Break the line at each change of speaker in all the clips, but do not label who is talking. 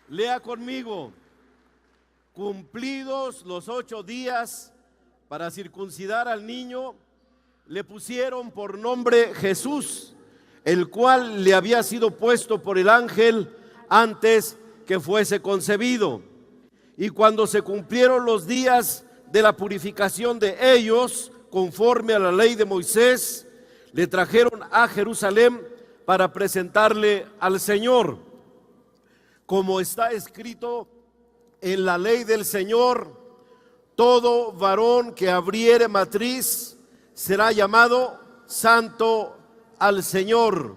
Lea conmigo. Cumplidos los 8 días para circuncidar al niño, le pusieron por nombre Jesús, el cual le había sido puesto por el ángel antes que fuese concebido. Y cuando se cumplieron los días de la purificación de ellos, conforme a la ley de Moisés, le trajeron a Jerusalén para presentarle al Señor, como está escrito en la ley del Señor: todo varón que abriere matriz será llamado santo al Señor.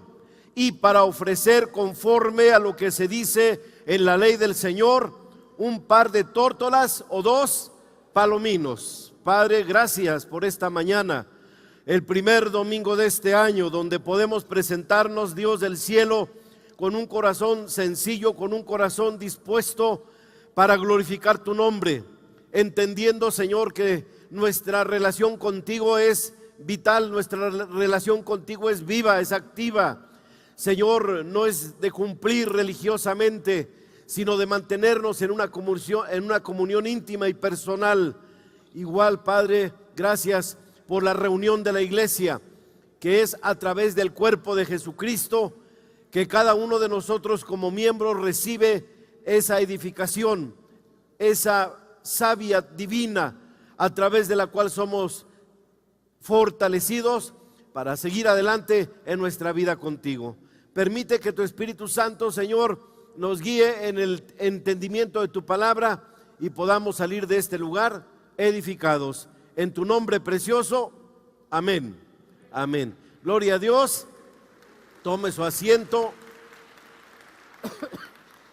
Y para ofrecer, conforme a lo que se dice en la ley del Señor, un par de tórtolas o 2 palominos. Padre, gracias por esta mañana, el primer domingo de este año, donde podemos presentarnos, Dios del cielo, con un corazón sencillo, con un corazón dispuesto para glorificar tu nombre, entendiendo, Señor, que nuestra relación contigo es vital, nuestra relación contigo es viva, es activa. Señor, no es de cumplir religiosamente, sino de mantenernos en una comunión íntima y personal. Igual, Padre, gracias por la reunión de la iglesia, que es a través del cuerpo de Jesucristo, que cada uno de nosotros como miembros recibe esa edificación, esa savia divina, a través de la cual somos fortalecidos para seguir adelante en nuestra vida contigo. Permite que tu Espíritu Santo, Señor, nos guíe en el entendimiento de tu palabra y podamos salir de este lugar edificados. En tu nombre precioso, amén. Amén. Gloria a Dios. Tome su asiento.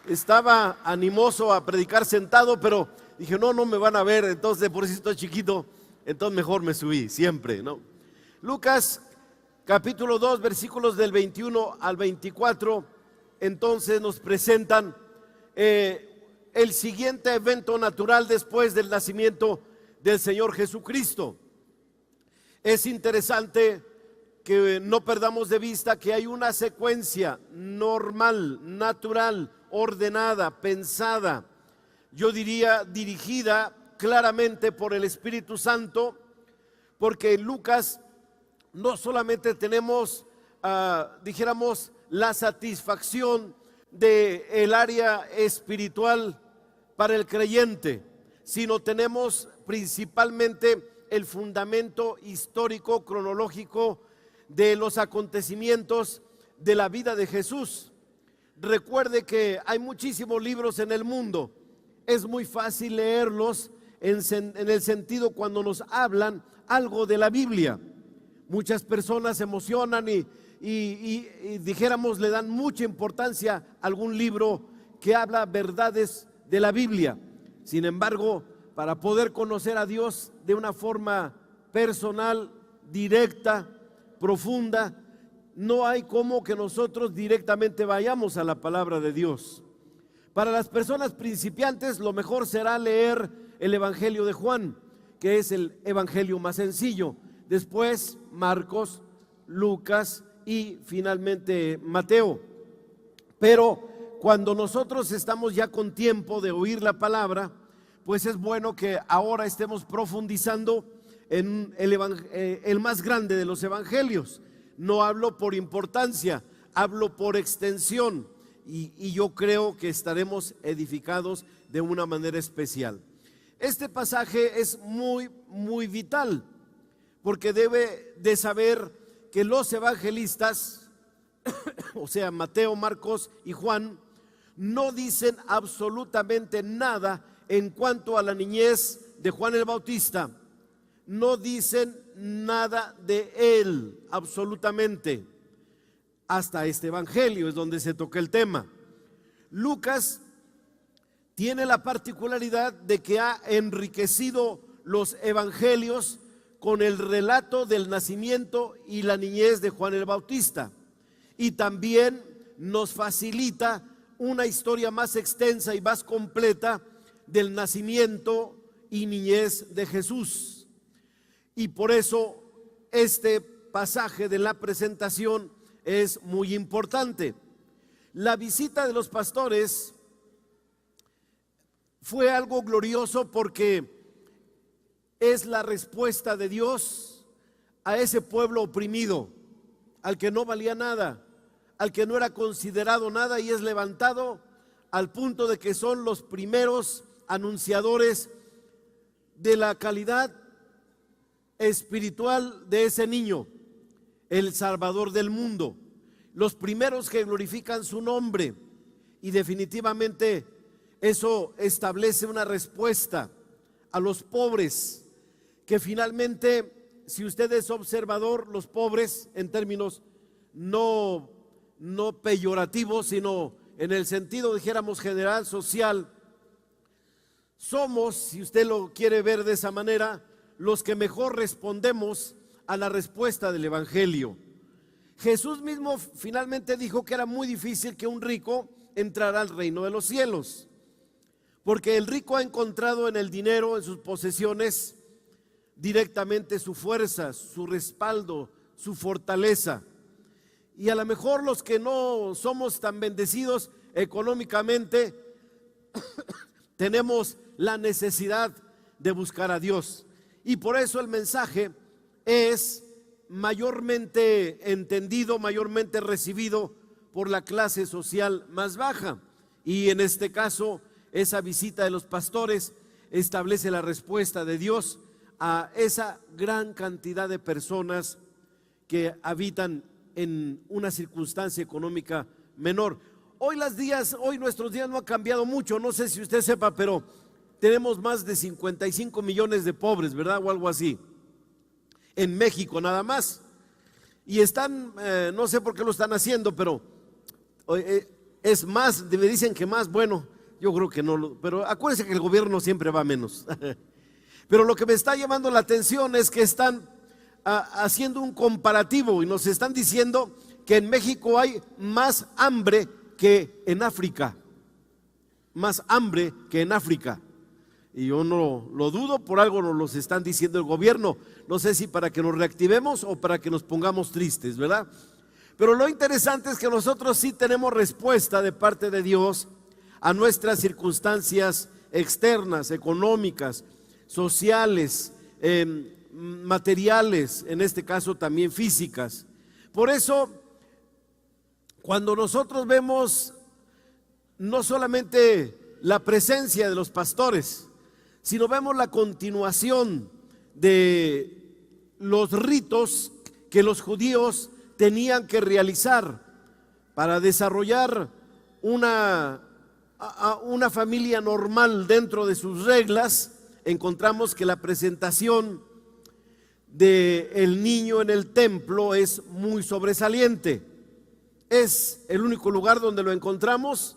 Estaba animoso a predicar sentado, pero dije, no me van a ver, entonces por eso estoy chiquito, entonces mejor me subí, siempre, ¿no? Lucas capítulo 2, versículos del 21 al 24, entonces nos presentan el siguiente evento natural después del nacimiento del Señor Jesucristo. Es interesante que no perdamos de vista que hay una secuencia normal, natural, ordenada, pensada, yo diría dirigida claramente por el Espíritu Santo, porque en Lucas no solamente tenemos, dijéramos, la satisfacción del área espiritual para el creyente, sino tenemos principalmente el fundamento histórico, cronológico de los acontecimientos de la vida de Jesús. Recuerde que hay muchísimos libros en el mundo, es muy fácil leerlos en el sentido cuando nos hablan algo de la Biblia. Muchas personas se emocionan y dijéramos le dan mucha importancia a algún libro que habla verdades de la Biblia. Sin embargo, para poder conocer a Dios de una forma personal, directa, profunda, no hay como que nosotros directamente vayamos a la palabra de Dios. Para las personas principiantes, lo mejor será leer el Evangelio de Juan, que es el evangelio más sencillo. Después Marcos, Lucas y finalmente Mateo. Pero cuando nosotros estamos ya con tiempo de oír la palabra, pues es bueno que ahora estemos profundizando en el más grande de los evangelios. No hablo por importancia, hablo por extensión, y yo creo que estaremos edificados de una manera especial. Este pasaje es muy vital, porque debe de saber que los evangelistas, o sea, Mateo, Marcos y Juan, no dicen absolutamente nada en cuanto a la niñez de Juan el Bautista. No dicen nada de él, absolutamente. Hasta este evangelio es donde se toca el tema. Lucas tiene la particularidad de que ha enriquecido los evangelios con el relato del nacimiento y la niñez de Juan el Bautista, y también nos facilita una historia más extensa y más completa del nacimiento y niñez de Jesús. Y por eso este pasaje de la presentación es muy importante. La visita de los pastores fue algo glorioso porque es la respuesta de Dios a ese pueblo oprimido, al que no valía nada, al que no era considerado nada, y es levantado al punto de que son los primeros anunciadores de la calidad espiritual de ese niño, el Salvador del mundo, los primeros que glorifican su nombre. Y definitivamente eso establece una respuesta a los pobres, que finalmente, si usted es observador, los pobres en términos no peyorativos, sino en el sentido, dijéramos, general, social, somos, si usted lo quiere ver de esa manera, los que mejor respondemos a la respuesta del Evangelio. Jesús mismo finalmente dijo que era muy difícil que un rico entrara al reino de los cielos, porque el rico ha encontrado en el dinero, en sus posesiones, directamente su fuerza, su respaldo, su fortaleza. Y a lo mejor los que no somos tan bendecidos económicamente tenemos la necesidad de buscar a Dios. Y por eso el mensaje es mayormente entendido, mayormente recibido por la clase social más baja. Y en este caso, esa visita de los pastores establece la respuesta de Dios a esa gran cantidad de personas que habitan en una circunstancia económica menor. Hoy nuestros días no han cambiado mucho, no sé si usted sepa, pero tenemos más de 55 millones de pobres, ¿verdad? O algo así, en México nada más. Y están, no sé por qué lo están haciendo, pero es más, me dicen que más, bueno, yo creo que no, pero acuérdense que el gobierno siempre va a menos. Pero lo que me está llamando la atención es que están haciendo un comparativo y nos están diciendo que en México hay más hambre que en África, más hambre que en África. Y yo no lo dudo, por algo nos los están diciendo el gobierno, no sé si para que nos reactivemos o para que nos pongamos tristes, ¿verdad? Pero lo interesante es que nosotros sí tenemos respuesta de parte de Dios a nuestras circunstancias externas, económicas, sociales, materiales, en este caso también físicas. Por eso, cuando nosotros vemos no solamente la presencia de los pastores, sino vemos la continuación de los ritos que los judíos tenían que realizar para desarrollar una familia normal dentro de sus reglas, encontramos que la presentación del niño en el templo es muy sobresaliente. Es el único lugar donde lo encontramos.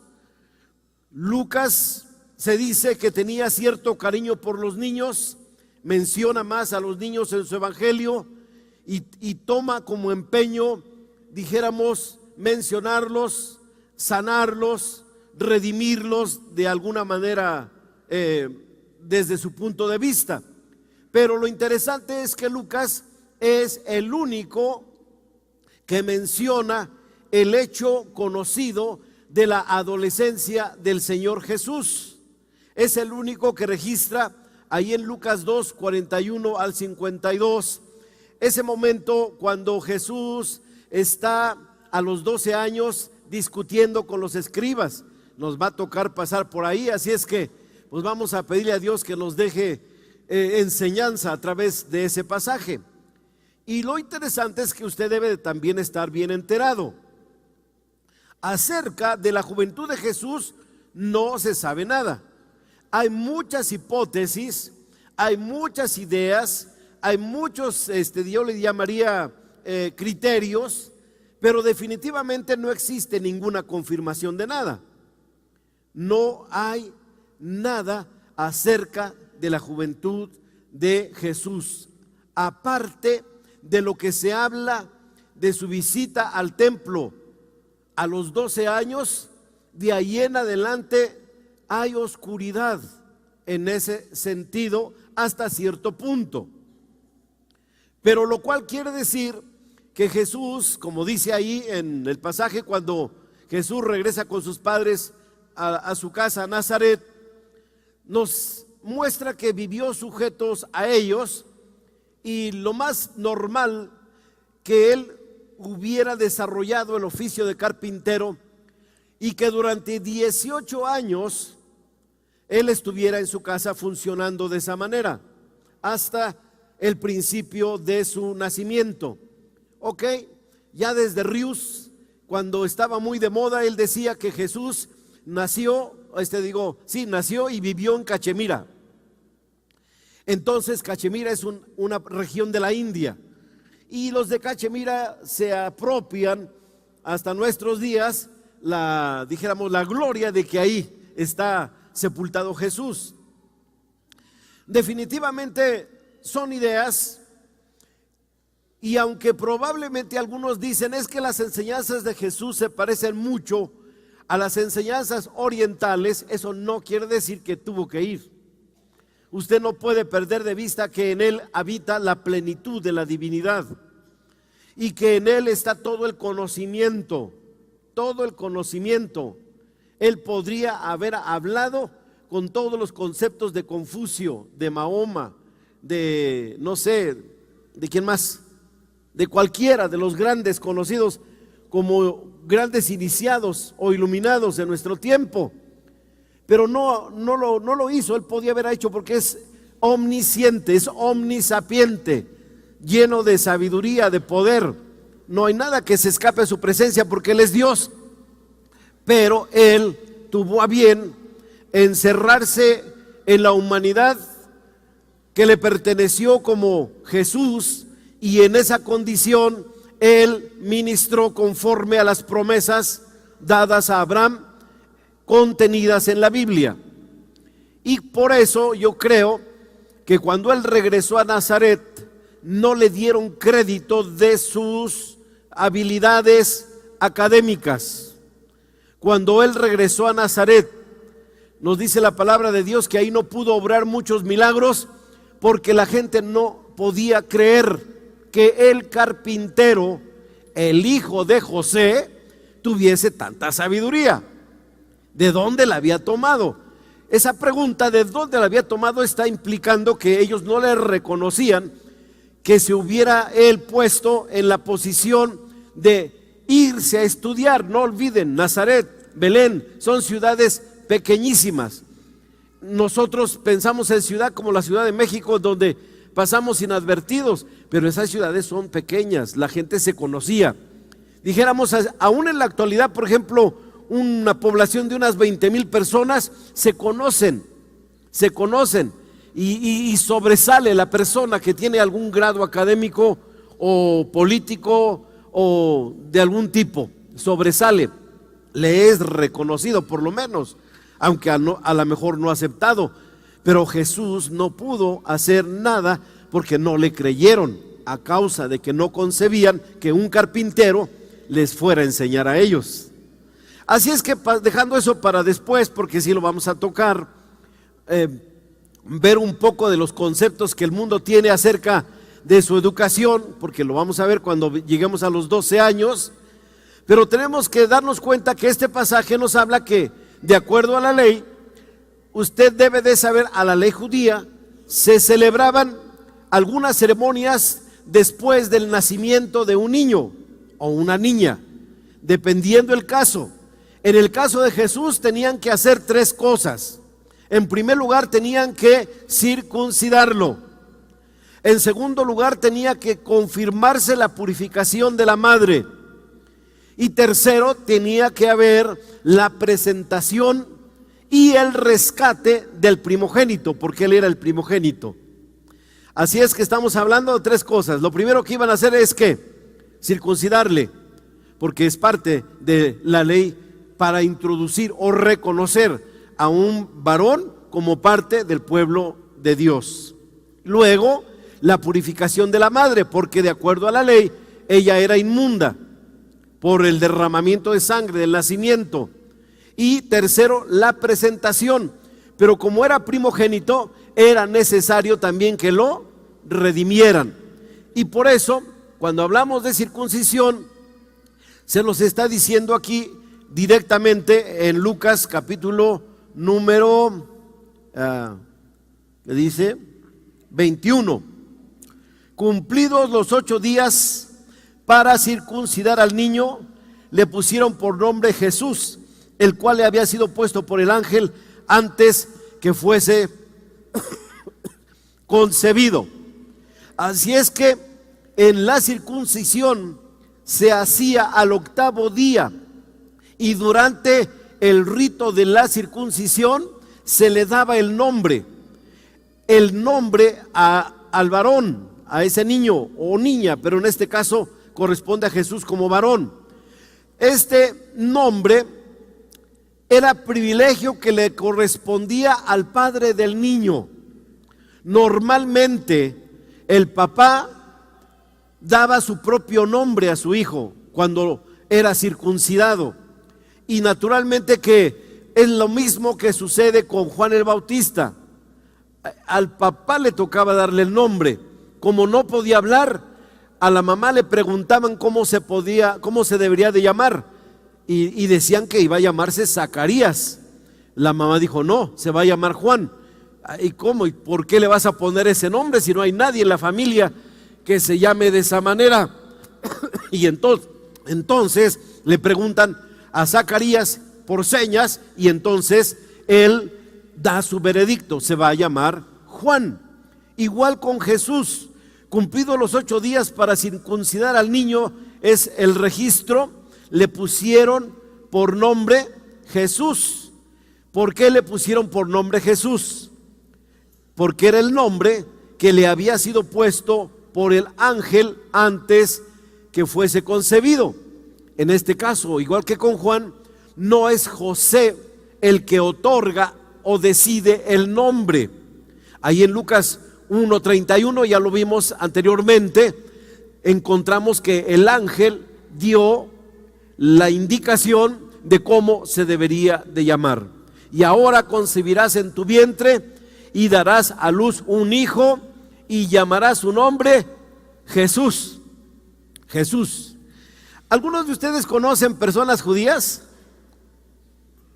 Lucas se dice que tenía cierto cariño por los niños, menciona más a los niños en su evangelio y toma como empeño, dijéramos, mencionarlos, sanarlos, redimirlos de alguna manera desde su punto de vista. Pero lo interesante es que Lucas es el único que menciona el hecho conocido de la adolescencia del Señor Jesús. Es el único que registra ahí en Lucas 2, 41 al 52, ese momento cuando Jesús está a los 12 años discutiendo con los escribas. Nos va a tocar pasar por ahí, así es que pues vamos a pedirle a Dios que nos deje enseñanza a través de ese pasaje. Y lo interesante es que usted debe también estar bien enterado. Acerca de la juventud de Jesús no se sabe nada. Hay muchas hipótesis, hay muchas ideas, hay muchos, yo le llamaría criterios, pero definitivamente no existe ninguna confirmación de nada. No hay nada acerca de la juventud de Jesús, aparte de lo que se habla de su visita al templo a los 12 años. De ahí en adelante hay oscuridad en ese sentido hasta cierto punto. Pero lo cual quiere decir que Jesús, como dice ahí en el pasaje, cuando Jesús regresa con sus padres a su casa, a Nazaret, nos muestra que vivió sujetos a ellos, y lo más normal que él hubiera desarrollado el oficio de carpintero y que durante 18 años él estuviera en su casa funcionando de esa manera hasta el principio de su nacimiento. Ok, ya desde Rius, cuando estaba muy de moda, él decía que Jesús nació, nació y vivió en Cachemira. Entonces Cachemira es una región de la India, y los de Cachemira se apropian hasta nuestros días la gloria de que ahí está sepultado Jesús. Definitivamente son ideas, y aunque probablemente algunos dicen es que las enseñanzas de Jesús se parecen mucho a las enseñanzas orientales, eso no quiere decir que tuvo que ir. Usted no puede perder de vista que en él habita la plenitud de la divinidad y que en él está todo el conocimiento, todo el conocimiento. Él podría haber hablado con todos los conceptos de Confucio, de Mahoma, de no sé, de quién más, de cualquiera de los grandes conocidos como grandes iniciados o iluminados de nuestro tiempo. Pero no lo hizo. Él podía haber hecho porque es omnisciente, es omnisapiente, lleno de sabiduría, de poder. No hay nada que se escape de su presencia porque Él es Dios. Pero Él tuvo a bien encerrarse en la humanidad que le perteneció como Jesús, y en esa condición Él ministró conforme a las promesas dadas a Abraham, contenidas en la Biblia. Y por eso yo creo que cuando él regresó a Nazaret no le dieron crédito de sus habilidades académicas. Cuando él regresó a Nazaret, nos dice la palabra de Dios que ahí no pudo obrar muchos milagros porque la gente no podía creer que el carpintero, el hijo de José, tuviese tanta sabiduría. ¿De dónde la había tomado? Esa pregunta de dónde la había tomado está implicando que ellos no le reconocían que se hubiera él puesto en la posición de irse a estudiar. No olviden, Nazaret, Belén, son ciudades pequeñísimas. Nosotros pensamos en ciudad como la Ciudad de México, donde pasamos inadvertidos, pero esas ciudades son pequeñas, la gente se conocía. Dijéramos, aún en la actualidad, por ejemplo, una población de unas 20,000 personas se conocen y sobresale la persona que tiene algún grado académico o político o de algún tipo, sobresale, le es reconocido por lo menos, aunque a lo mejor no aceptado. Pero Jesús no pudo hacer nada porque no le creyeron, a causa de que no concebían que un carpintero les fuera a enseñar a ellos. Así es que, dejando eso para después, porque sí lo vamos a tocar, ver un poco de los conceptos que el mundo tiene acerca de su educación, porque lo vamos a ver cuando lleguemos a los 12 años, pero tenemos que darnos cuenta que este pasaje nos habla que, de acuerdo a la ley, usted debe de saber, a la ley judía, se celebraban algunas ceremonias después del nacimiento de un niño o una niña, dependiendo el caso. En el caso de Jesús tenían que hacer 3 cosas. En primer lugar, tenían que circuncidarlo. En segundo lugar, tenía que confirmarse la purificación de la madre. Y tercero, tenía que haber la presentación y el rescate del primogénito, porque él era el primogénito. Así es que estamos hablando de 3 cosas. Lo primero que iban a hacer es que circuncidarle, porque es parte de la ley para introducir o reconocer a un varón como parte del pueblo de Dios. Luego, la purificación de la madre, porque de acuerdo a la ley, ella era inmunda por el derramamiento de sangre del nacimiento. Y tercero, la presentación. Pero como era primogénito, era necesario también que lo redimieran. Y por eso, cuando hablamos de circuncisión, se nos está diciendo aquí directamente en Lucas capítulo número que dice 21. Cumplidos los 8 días para circuncidar al niño, le pusieron por nombre Jesús, el cual le había sido puesto por el ángel antes que fuese concebido. Así es que en la circuncisión se hacía al 8º día, y durante el rito de la circuncisión se le daba el nombre al varón, a ese niño o niña, pero en este caso corresponde a Jesús como varón. Este nombre era privilegio que le correspondía al padre del niño. Normalmente el papá daba su propio nombre a su hijo cuando era circuncidado, y naturalmente que es lo mismo que sucede con Juan el Bautista. Al papá le tocaba darle el nombre. Como no podía hablar, a la mamá le preguntaban cómo se debería de llamar, y decían que iba a llamarse Zacarías. La mamá dijo: no, se va a llamar Juan. ¿Y cómo? ¿Y por qué le vas a poner ese nombre si no hay nadie en la familia que se llame de esa manera? Y entonces le preguntan a Zacarías por señas, y entonces él da su veredicto: se va a llamar Juan. Igual con Jesús, cumplidos los 8 días para circuncidar al niño, es el registro, le pusieron por nombre Jesús. ¿Por qué le pusieron por nombre Jesús? Porque era el nombre que le había sido puesto por el ángel antes que fuese concebido. En este caso, igual que con Juan, no es José el que otorga o decide el nombre. Ahí en Lucas 1:31, ya lo vimos anteriormente, encontramos que el ángel dio la indicación de cómo se debería de llamar. Y ahora concebirás en tu vientre y darás a luz un hijo, y llamarás su nombre Jesús. Jesús. ¿Algunos de ustedes conocen personas judías?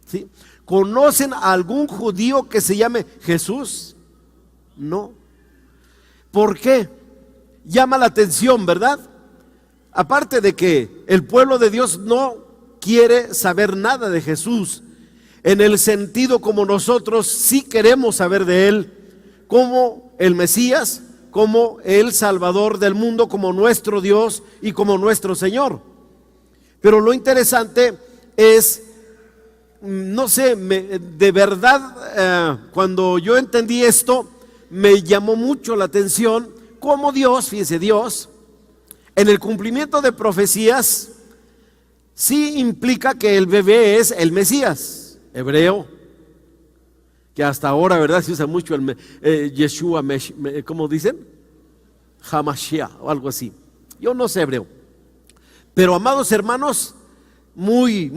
¿Sí? ¿Conocen a algún judío que se llame Jesús? No. ¿Por qué? Llama la atención, ¿verdad? Aparte de que el pueblo de Dios no quiere saber nada de Jesús, en el sentido como nosotros sí queremos saber de Él, como el Mesías, como el Salvador del mundo, como nuestro Dios y como nuestro Señor. Pero lo interesante es, no sé, de verdad, cuando yo entendí esto, me llamó mucho la atención cómo Dios, fíjense, Dios, en el cumplimiento de profecías, sí implica que el bebé es el Mesías, hebreo, que hasta ahora, ¿verdad?, se usa mucho el Yeshua, ¿cómo dicen? Hamashiach o algo así. Yo no sé hebreo, pero amados hermanos, muy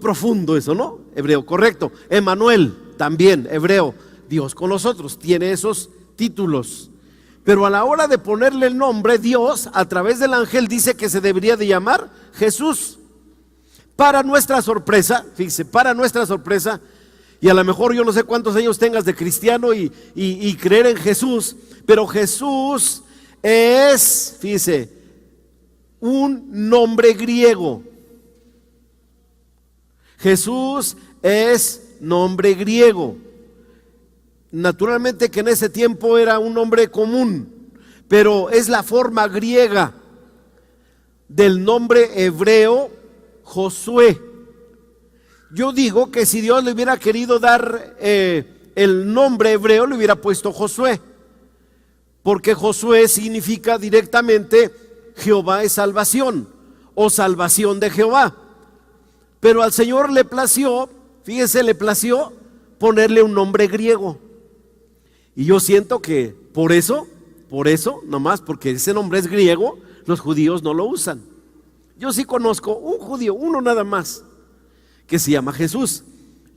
profundo eso, ¿no? Hebreo, correcto. Emanuel, también hebreo, Dios con nosotros, tiene esos títulos. Pero a la hora de ponerle el nombre, Dios a través del ángel dice que se debería de llamar Jesús. Para nuestra sorpresa, fíjese, para nuestra sorpresa, y a lo mejor yo no sé cuántos años tengas de cristiano y creer en Jesús, pero Jesús es, fíjese, un nombre griego. Jesús es nombre griego. Naturalmente que en ese tiempo era un nombre común, pero es la forma griega del nombre hebreo Josué. Yo digo que si Dios le hubiera querido dar el nombre hebreo, le hubiera puesto Josué, porque Josué significa directamente Jehová es salvación o salvación de Jehová. Pero al Señor le plació, fíjese, le plació ponerle un nombre griego. Y yo siento que por eso, nomás porque ese nombre es griego, los judíos no lo usan. Yo sí conozco un judío, uno nada más, que se llama Jesús,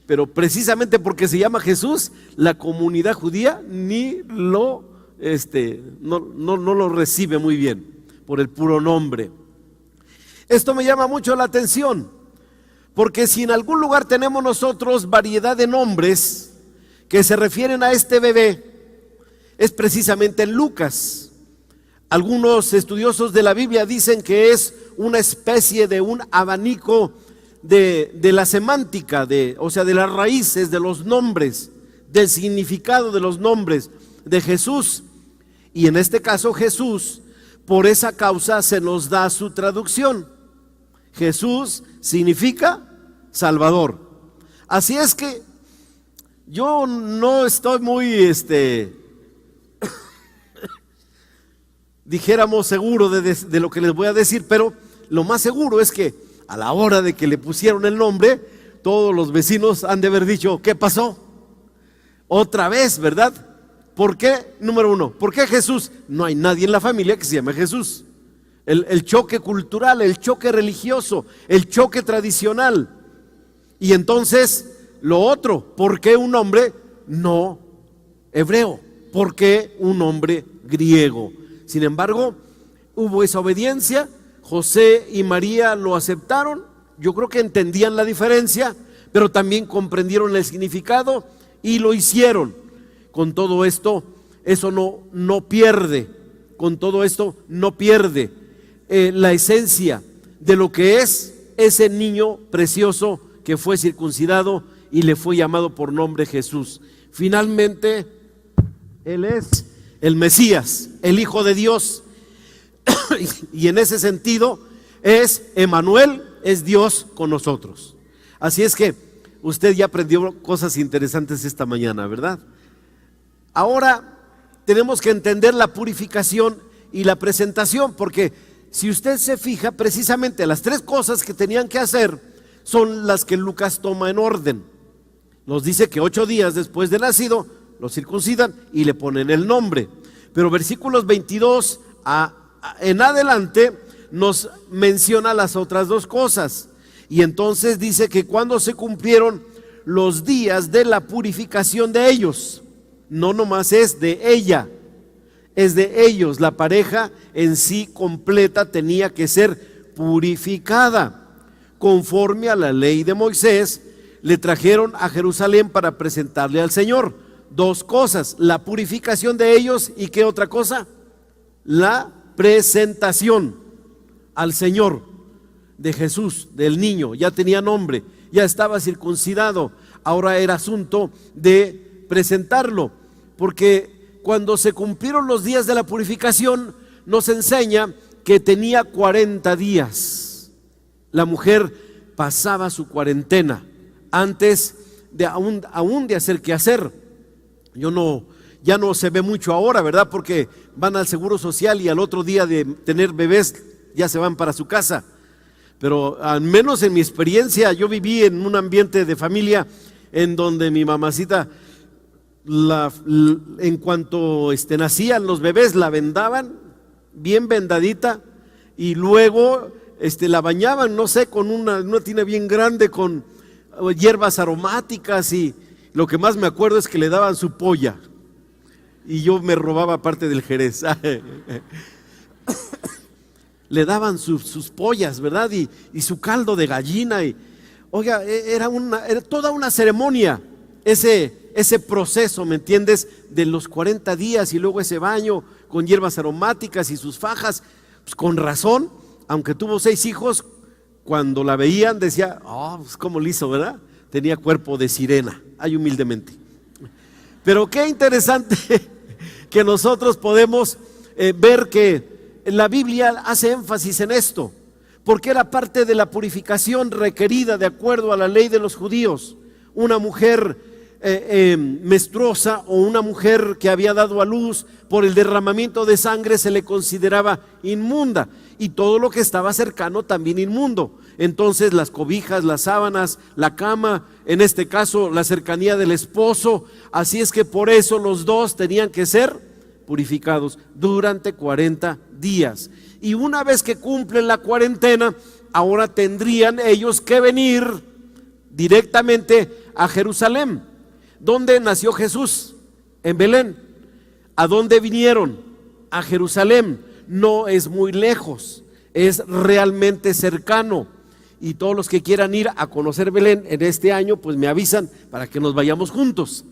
pero precisamente porque se llama Jesús, la comunidad judía no lo recibe muy bien por el puro nombre. Esto me llama mucho la atención, porque si en algún lugar tenemos nosotros variedad de nombres, que se refieren a este bebé es precisamente en Lucas. Algunos estudiosos de la Biblia dicen que es una especie de un abanico de la semántica, o sea, de las raíces de los nombres, del significado de los nombres de Jesús. Y en este caso Jesús, por esa causa se nos da su traducción. Jesús significa Salvador. Así es que yo no estoy muy, dijéramos, seguro de lo que les voy a decir, pero lo más seguro es que a la hora de que le pusieron el nombre, todos los vecinos han de haber dicho, ¿qué pasó? Otra vez, ¿verdad? ¿Por qué? Número uno, ¿por qué Jesús? No hay nadie en la familia que se llame Jesús. El choque cultural, el choque religioso, el choque tradicional. Y entonces, lo otro, ¿por qué un hombre no hebreo? ¿Por qué un hombre griego? Sin embargo, hubo esa obediencia, José y María lo aceptaron, yo creo que entendían la diferencia, pero también comprendieron el significado y lo hicieron. Con todo esto, eso no pierde, con todo esto no pierde la esencia de lo que es ese niño precioso que fue circuncidado y le fue llamado por nombre Jesús. Finalmente, Él es el Mesías, el Hijo de Dios, y en ese sentido es Emmanuel, es Dios con nosotros. Así es que usted ya aprendió cosas interesantes esta mañana, ¿verdad? Ahora tenemos que entender la purificación y la presentación, porque si usted se fija, precisamente las tres cosas que tenían que hacer son las que Lucas toma en orden. Nos dice que 8 días después de nacido lo circuncidan y le ponen el nombre. Pero versículos 22 en adelante nos menciona las otras dos cosas. Y entonces dice que cuando se cumplieron los días de la purificación de ellos, no nomás es de ella, es de ellos, la pareja en sí completa tenía que ser purificada. Conforme a la ley de Moisés, le trajeron a Jerusalén para presentarle al Señor. Dos cosas, la purificación de ellos y ¿qué otra cosa? La presentación al Señor de Jesús, del niño. Ya tenía nombre, ya estaba circuncidado, ahora era asunto de presentarlo, porque cuando se cumplieron los días de la purificación nos enseña que tenía 40 días. La mujer pasaba su cuarentena antes de aún de hacer qué hacer. Ya no se ve mucho ahora, ¿verdad? Porque van al Seguro Social y al otro día de tener bebés ya se van para su casa. Pero al menos en mi experiencia, yo viví en un ambiente de familia en donde mi mamacita, en cuanto nacían los bebés, la vendaban bien vendadita y luego la bañaban, no sé, con una tina bien grande con hierbas aromáticas, y lo que más me acuerdo es que le daban su polla y yo me robaba parte del jerez. Le daban sus pollas, ¿verdad? Y su caldo de gallina. Y, oiga, era toda una ceremonia ese proceso, ¿me entiendes? De los 40 días y luego ese baño con hierbas aromáticas y sus fajas. Pues con razón, aunque tuvo 6 hijos, cuando la veían decía, pues cómo lo hizo, ¿verdad? Tenía cuerpo de sirena, ay, humildemente. Pero qué interesante que nosotros podemos ver que la Biblia hace énfasis en esto, porque era parte de la purificación requerida de acuerdo a la ley de los judíos. Una mujer menstruosa o una mujer que había dado a luz por el derramamiento de sangre se le consideraba inmunda, y todo lo que estaba cercano también inmundo. Entonces las cobijas, las sábanas, la cama, en este caso la cercanía del esposo. Así es que por eso los dos tenían que ser purificados durante 40 días. Y una vez que cumplen la cuarentena, ahora tendrían ellos que venir directamente a Jerusalén, donde nació Jesús, en Belén. ¿A dónde vinieron? A Jerusalén. No es muy lejos, es realmente cercano. Y todos los que quieran ir a conocer Belén en este año, pues me avisan para que nos vayamos juntos.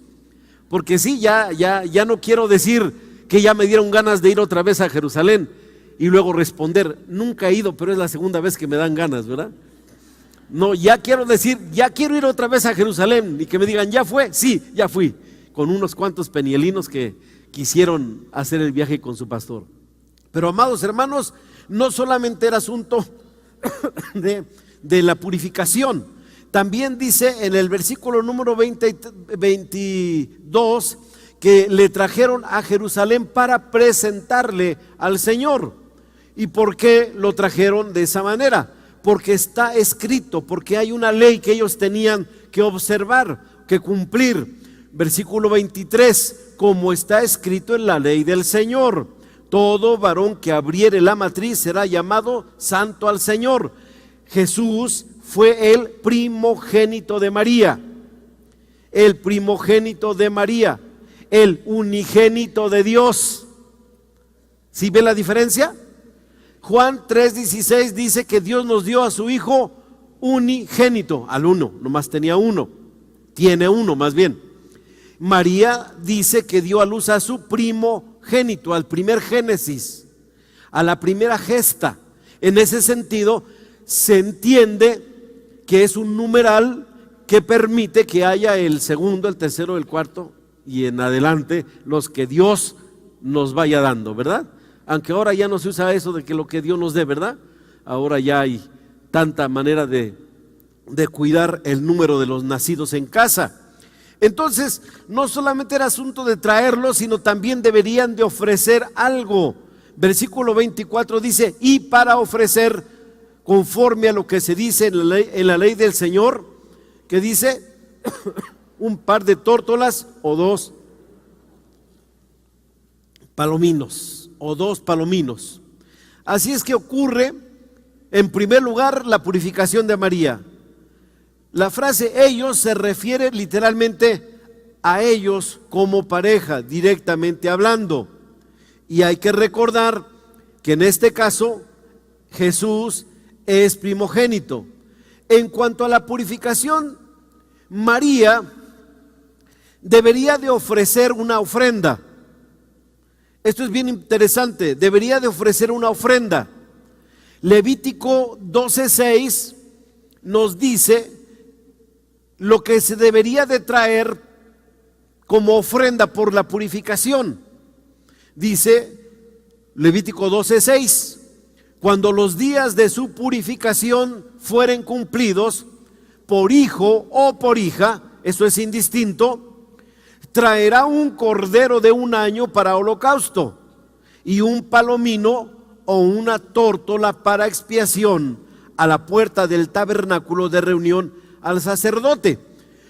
porque sí, ya no quiero decir que ya me dieron ganas de ir otra vez a Jerusalén y luego responder, nunca he ido, pero es la segunda vez que me dan ganas, ¿verdad? No, ya quiero decir, ya quiero ir otra vez a Jerusalén y que me digan, ¿ya fue? Sí, ya fui, con unos cuantos penielinos que quisieron hacer el viaje con su pastor. Pero amados hermanos, no solamente era asunto de la purificación, también dice en el versículo número 22 que le trajeron a Jerusalén para presentarle al Señor. ¿Y por qué lo trajeron de esa manera? Porque está escrito, porque hay una ley que ellos tenían que observar, que cumplir. Versículo 23, como está escrito en la ley del Señor, todo varón que abriere la matriz será llamado santo al Señor. Jesús fue el primogénito de María, el primogénito de María, el unigénito de Dios. ¿Sí ve la diferencia? Juan 3:16 dice que Dios nos dio a su Hijo unigénito, al uno, nomás tenía uno, tiene uno más bien. María dice que dio a luz a su primogénito, al primer génesis, a la primera gesta. En ese sentido, se entiende que es un numeral que permite que haya el segundo, el tercero, el cuarto y en adelante los que Dios nos vaya dando, ¿verdad? Aunque ahora ya no se usa eso de que lo que Dios nos dé, ¿verdad? Ahora ya hay tanta manera de cuidar el número de los nacidos en casa. Entonces, no solamente era asunto de traerlos, sino también deberían de ofrecer algo. Versículo 24 dice, y para ofrecer conforme a lo que se dice en la ley del Señor, que dice un par de tórtolas o dos palominos o dos palominos. Así es que ocurre, en primer lugar, la purificación de María. La frase ellos se refiere literalmente a ellos como pareja, directamente hablando. Y hay que recordar que en este caso Jesús es primogénito. En cuanto a la purificación, María debería de ofrecer una ofrenda. Esto es bien interesante, debería de ofrecer una ofrenda. Levítico 12:6 nos dice lo que se debería de traer como ofrenda por la purificación. Dice Levítico 12:6, cuando los días de su purificación fueren cumplidos, por hijo o por hija, eso es indistinto, traerá un cordero de un año para holocausto y un palomino o una tórtola para expiación a la puerta del tabernáculo de reunión al sacerdote.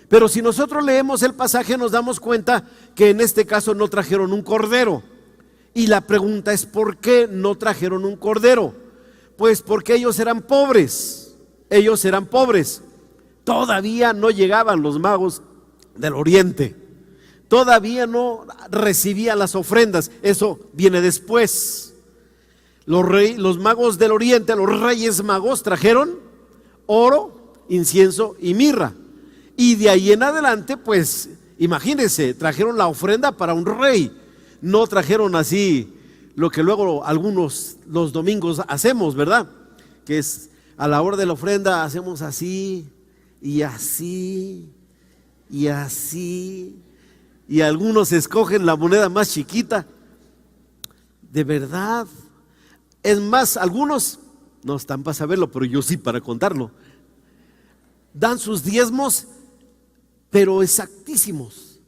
Pero si nosotros leemos el pasaje nos damos cuenta que en este caso no trajeron un cordero. Y la pregunta es, ¿por qué no trajeron un cordero? Pues porque ellos eran pobres, Todavía no llegaban los magos del oriente, todavía no recibían las ofrendas, eso viene después. Los magos del oriente, los reyes magos trajeron oro, incienso y mirra. Y de ahí en adelante, pues, imagínense, trajeron la ofrenda para un rey. No trajeron así lo que luego algunos los domingos hacemos, ¿verdad? Que es a la hora de la ofrenda hacemos así y así y así. Y algunos escogen la moneda más chiquita. De verdad. Es más, algunos no están para saberlo, pero yo sí para contarlo. Dan sus diezmos, pero exactísimos.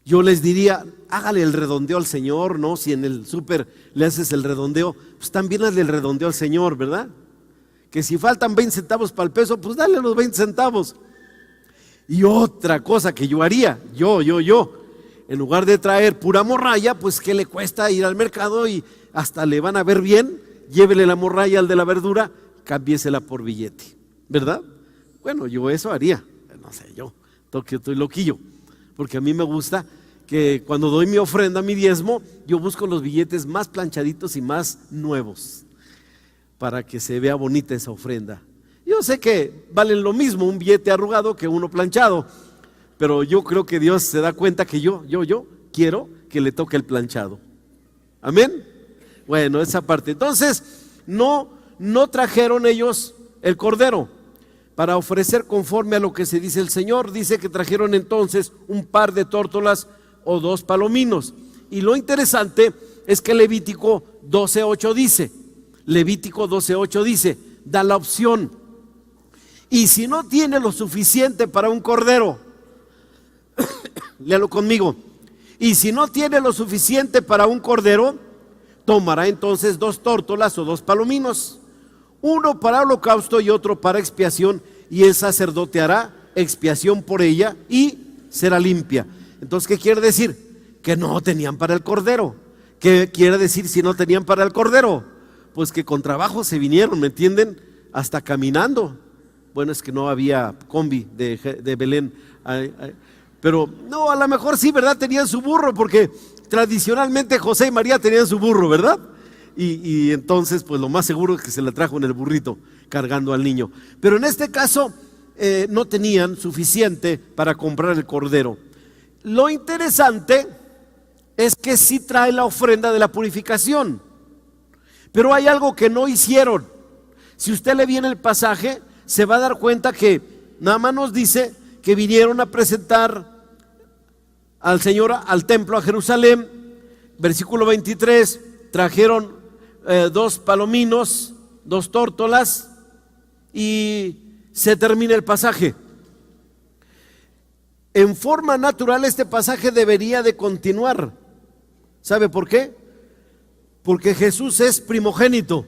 Yo les diría, hágale el redondeo al Señor, ¿no? Si en el súper le haces el redondeo, pues también hazle el redondeo al Señor, ¿verdad? Que si faltan 20 centavos para el peso, pues dale los 20 centavos. Y otra cosa que yo haría, yo, en lugar de traer pura morralla, pues ¿qué le cuesta ir al mercado y hasta le van a ver bien? Llévele la morralla al de la verdura, cámbiesela por billete, ¿verdad? Bueno, yo eso haría, no sé, yo estoy loquillo, porque a mí me gusta que cuando doy mi ofrenda, mi diezmo, yo busco los billetes más planchaditos y más nuevos, para que se vea bonita esa ofrenda. Yo sé que valen lo mismo un billete arrugado que uno planchado, pero yo creo que Dios se da cuenta que yo quiero que le toque el planchado. Amén. Bueno, esa parte. Entonces, no trajeron ellos el cordero para ofrecer conforme a lo que se dice el Señor. Dice que trajeron entonces un par de tórtolas o 2 palominos. Y lo interesante es que Levítico 12:8 dice, da la opción. Y si no tiene lo suficiente para un cordero, léalo conmigo. Y si no tiene lo suficiente para un cordero, tomará entonces 2 tórtolas o 2 palominos, uno para holocausto y otro para expiación, y el sacerdote hará expiación por ella y será limpia. Entonces, ¿qué quiere decir? Que no tenían para el cordero. ¿Qué quiere decir si no tenían para el cordero? Pues que con trabajo se vinieron, ¿me entienden? Hasta caminando. Bueno, es que no había combi de Belén. Pero no, a lo mejor sí, ¿verdad? Tenían su burro, porque tradicionalmente José y María tenían su burro, ¿verdad? Y entonces, pues lo más seguro es que se la trajo en el burrito, cargando al niño. Pero en este caso, no tenían suficiente para comprar el cordero. Lo interesante es que sí trae la ofrenda de la purificación, pero hay algo que no hicieron. Si usted le viene el pasaje, se va a dar cuenta que nada más nos dice que vinieron a presentar al Señor al templo, a Jerusalén. Versículo 23, trajeron 2 palominos, 2 tórtolas, y se termina el pasaje. En forma natural este pasaje debería de continuar. ¿Sabe por qué? Porque Jesús es primogénito.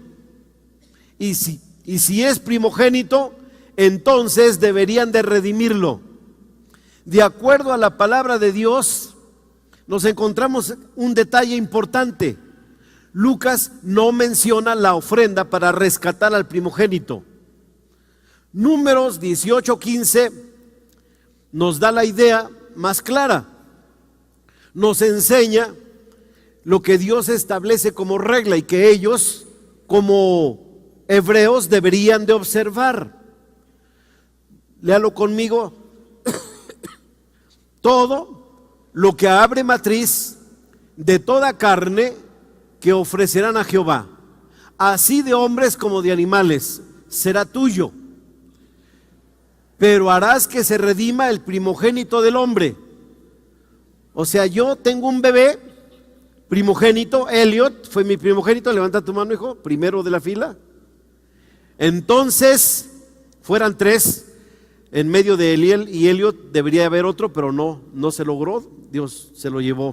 Y si es primogénito, entonces deberían de redimirlo. De acuerdo a la palabra de Dios, nos encontramos un detalle importante. Lucas no menciona la ofrenda para rescatar al primogénito. Números 18:15 nos da la idea más clara. Nos enseña lo que Dios establece como regla y que ellos, como hebreos, deberían de observar. Léalo conmigo. Todo lo que abre matriz de toda carne que ofrecerán a Jehová, así de hombres como de animales, será tuyo. Pero harás que se redima el primogénito del hombre. O sea, yo tengo un bebé primogénito, Elliot fue mi primogénito. Levanta tu mano, hijo, primero de la fila. Entonces, fueran 3 en medio de Eliel y Elliot, debería haber otro, pero no se logró, Dios se lo llevó.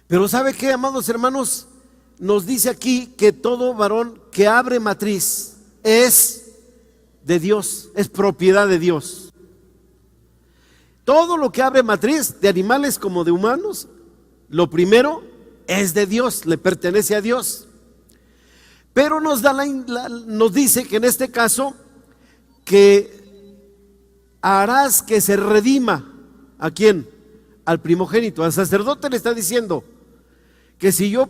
Pero ¿sabe qué, amados hermanos? Nos dice aquí que todo varón que abre matriz es de Dios, es propiedad de Dios. Todo lo que abre matriz, de animales como de humanos, lo primero es de Dios, le pertenece a Dios. Pero nos dice que en este caso, que harás que se redima. ¿A quién? Al primogénito. Al sacerdote le está diciendo que si yo,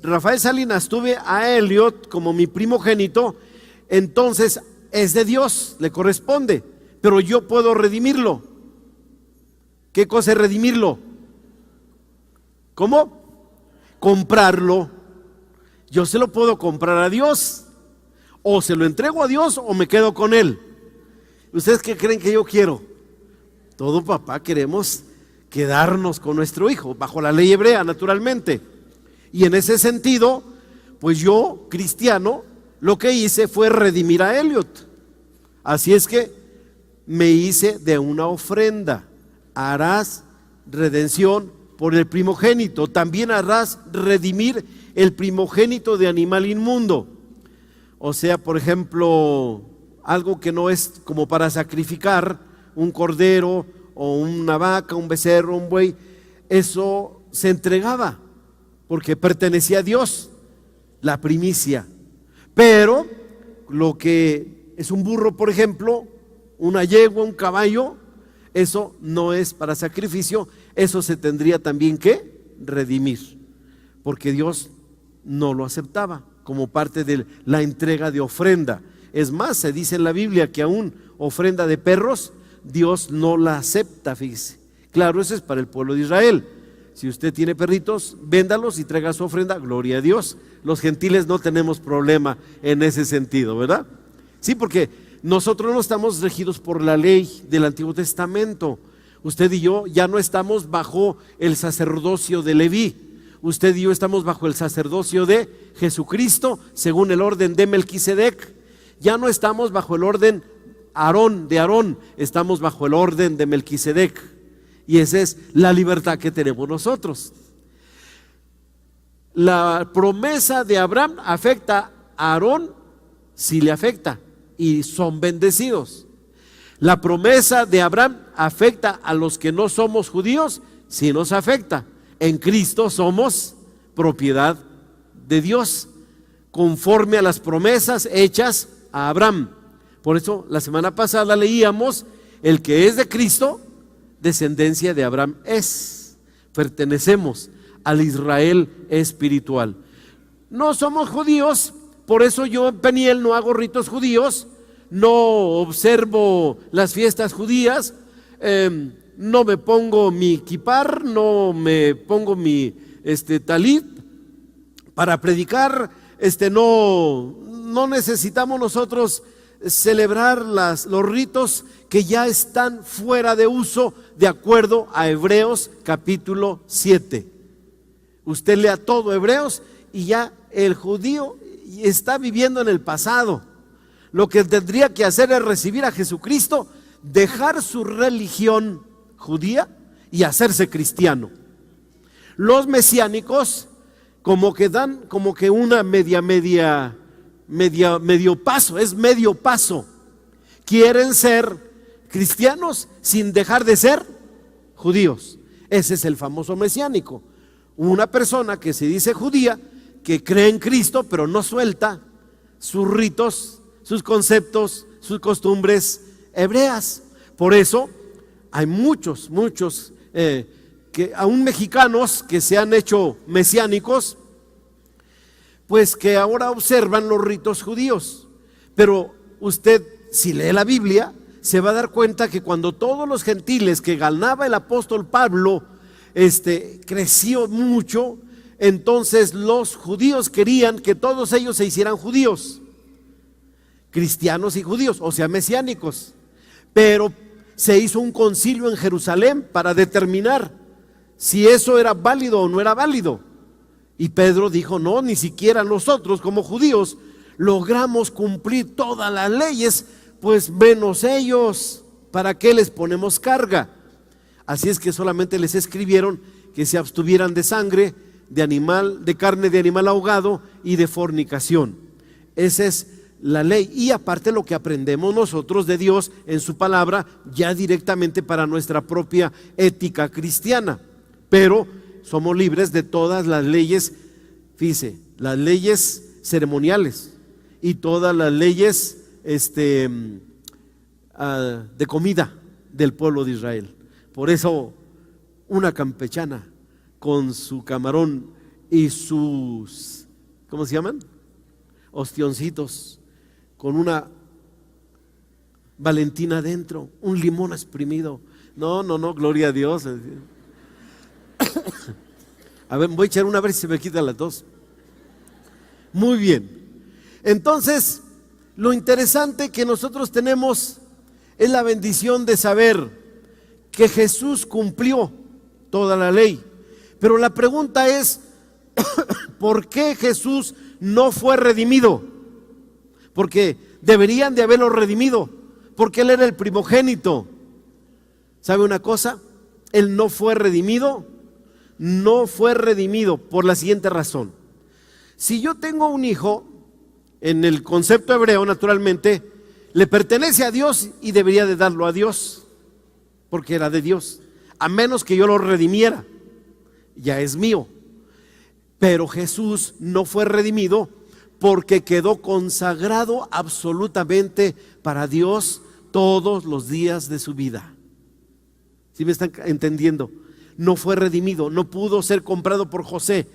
Rafael Salinas, tuve a Elliot como mi primogénito, entonces es de Dios, le corresponde, pero yo puedo redimirlo. ¿Qué cosa es redimirlo? ¿Cómo? Comprarlo. Yo se lo puedo comprar a Dios, o se lo entrego a Dios o me quedo con él. ¿Ustedes qué creen que yo quiero? Todo papá queremos quedarnos con nuestro hijo, bajo la ley hebrea, naturalmente. Y en ese sentido, pues yo, cristiano, lo que hice fue redimir a Elliot. Así es que me hice de una ofrenda. Harás redención por el primogénito. También harás redimir el primogénito de animal inmundo. O sea, por ejemplo, algo que no es como para sacrificar, un cordero o una vaca, un becerro, un buey, eso se entregaba porque pertenecía a Dios, la primicia. Pero lo que es un burro, por ejemplo, una yegua, un caballo, eso no es para sacrificio, eso se tendría también que redimir, porque Dios no lo aceptaba como parte de la entrega de ofrenda. Es más, se dice en la Biblia que aún ofrenda de perros Dios no la acepta, fíjese. Claro, eso es para el pueblo de Israel. Si usted tiene perritos, véndalos y traiga su ofrenda, gloria a Dios. Los gentiles no tenemos problema en ese sentido, ¿verdad? Sí, porque nosotros no estamos regidos por la ley del Antiguo Testamento. Usted y yo ya no estamos bajo el sacerdocio de Leví. Usted y yo estamos bajo el sacerdocio de Jesucristo, según el orden de Melquisedec. Ya no estamos bajo el orden de Aarón, estamos bajo el orden de Melquisedec. Y esa es la libertad que tenemos nosotros. La promesa de Abraham afecta a Aarón, sí le afecta, y son bendecidos. La promesa de Abraham afecta a los que no somos judíos, sí nos afecta. En Cristo somos propiedad de Dios, conforme a las promesas hechas a Abraham. Por eso la semana pasada leíamos: el que es de Cristo, descendencia de Abraham es. Pertenecemos al Israel espiritual. No somos judíos, por eso yo en Peniel no hago ritos judíos, no observo las fiestas judías, no me pongo mi kipar, no me pongo mi talit para predicar. No necesitamos nosotros celebrar los ritos que ya están fuera de uso, de acuerdo a Hebreos capítulo 7. Usted lea todo Hebreos y ya el judío está viviendo en el pasado. Lo que tendría que hacer es recibir a Jesucristo, dejar su religión judía y hacerse cristiano. Los mesiánicos como que dan como que una medio paso, es medio paso. Quieren ser cristianos sin dejar de ser judíos. Ese es el famoso mesiánico. Una persona que se dice judía, que cree en Cristo, pero no suelta sus ritos, sus conceptos, sus costumbres hebreas. Por eso hay muchos que aún mexicanos que se han hecho mesiánicos, pues que ahora observan los ritos judíos. Pero usted, si lee la Biblia, se va a dar cuenta que cuando todos los gentiles que ganaba el apóstol Pablo creció mucho, entonces los judíos querían que todos ellos se hicieran judíos, cristianos y judíos, o sea, mesiánicos. Pero se hizo un concilio en Jerusalén para determinar si eso era válido o no era válido. Y Pedro dijo: no, ni siquiera nosotros como judíos logramos cumplir todas las leyes, pues menos ellos, ¿para qué les ponemos carga? Así es que solamente les escribieron que se abstuvieran de sangre, de carne de animal ahogado y de fornicación. Esa es la ley, y aparte lo que aprendemos nosotros de Dios en su palabra, ya directamente para nuestra propia ética cristiana. Pero somos libres de todas las leyes, fíjese, las leyes ceremoniales y todas las leyes de comida del pueblo de Israel. Por eso una campechana con su camarón y sus, ¿cómo se llaman? Ostioncitos, con una Valentina adentro, un limón exprimido. No, gloria a Dios. A ver, voy a echar una, a ver si se me quita la tos. Muy bien. Entonces, lo interesante que nosotros tenemos es la bendición de saber que Jesús cumplió toda la ley. Pero la pregunta es, ¿por qué Jesús no fue redimido? Porque deberían de haberlo redimido, porque Él era el primogénito. ¿Sabe una cosa? Él no fue redimido por la siguiente razón. Si yo tengo un hijo, en el concepto hebreo naturalmente, le pertenece a Dios y debería de darlo a Dios, porque era de Dios, a menos que yo lo redimiera, ya es mío. Pero Jesús no fue redimido porque quedó consagrado absolutamente para Dios todos los días de su vida. ¿Sí me están entendiendo? No fue redimido, no pudo ser comprado por José.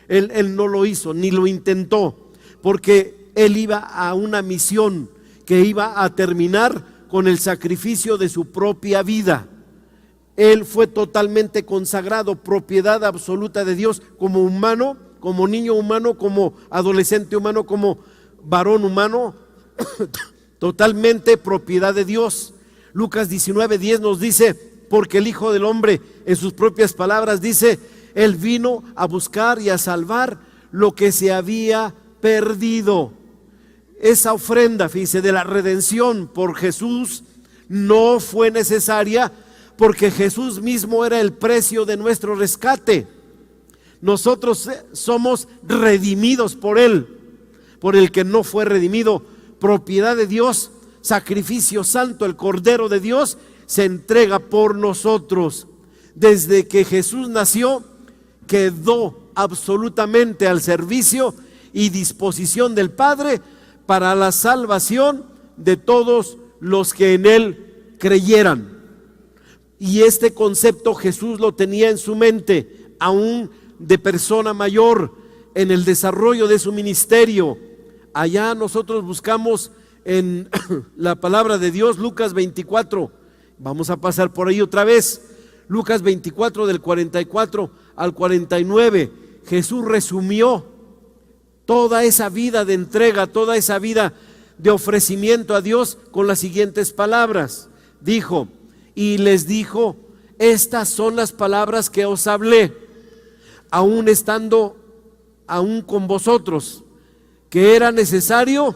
Él no lo hizo, ni lo intentó, porque él iba a una misión que iba a terminar con el sacrificio de su propia vida. Él fue totalmente consagrado, propiedad absoluta de Dios, como humano, como niño humano, como adolescente humano, como varón humano, totalmente propiedad de Dios. Lucas 19:10 nos dice, porque el Hijo del Hombre, en sus propias palabras dice, Él vino a buscar y a salvar lo que se había perdido. Esa ofrenda, fíjense, de la redención por Jesús no fue necesaria, porque Jesús mismo era el precio de nuestro rescate. Nosotros somos redimidos por Él, por el que no fue redimido, propiedad de Dios, sacrificio santo, el Cordero de Dios se entrega por nosotros. Desde que Jesús nació, quedó absolutamente al servicio y disposición del Padre para la salvación de todos los que en Él creyeran. Y este concepto Jesús lo tenía en su mente, aún de persona mayor, en el desarrollo de su ministerio. Allá nosotros buscamos en la palabra de Dios, Lucas 24, vamos a pasar por ahí otra vez, Lucas 24 del 44 al 49, Jesús resumió toda esa vida de entrega, toda esa vida de ofrecimiento a Dios con las siguientes palabras. Dijo, y les dijo, estas son las palabras que os hablé, aún estando aún con vosotros, que era necesario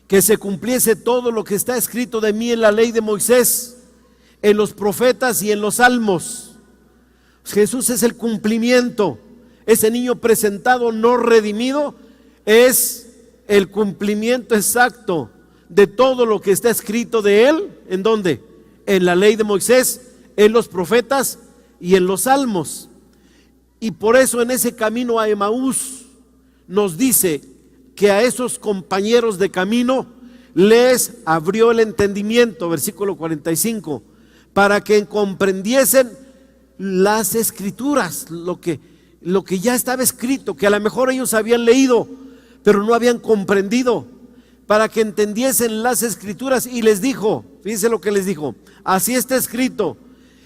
que se cumpliese todo lo que está escrito de mí en la ley de Moisés, en los profetas y en los salmos. Jesús es el cumplimiento. Ese niño presentado no redimido es el cumplimiento exacto de todo lo que está escrito de Él. ¿En dónde? En la ley de Moisés, en los profetas y en los salmos. Y por eso en ese camino a Emaús nos dice que a esos compañeros de camino les abrió el entendimiento, versículo 45, para que comprendiesen las escrituras, lo que ya estaba escrito, que a lo mejor ellos habían leído, pero no habían comprendido, para que entendiesen las escrituras. Y les dijo, fíjense lo que les dijo, así está escrito,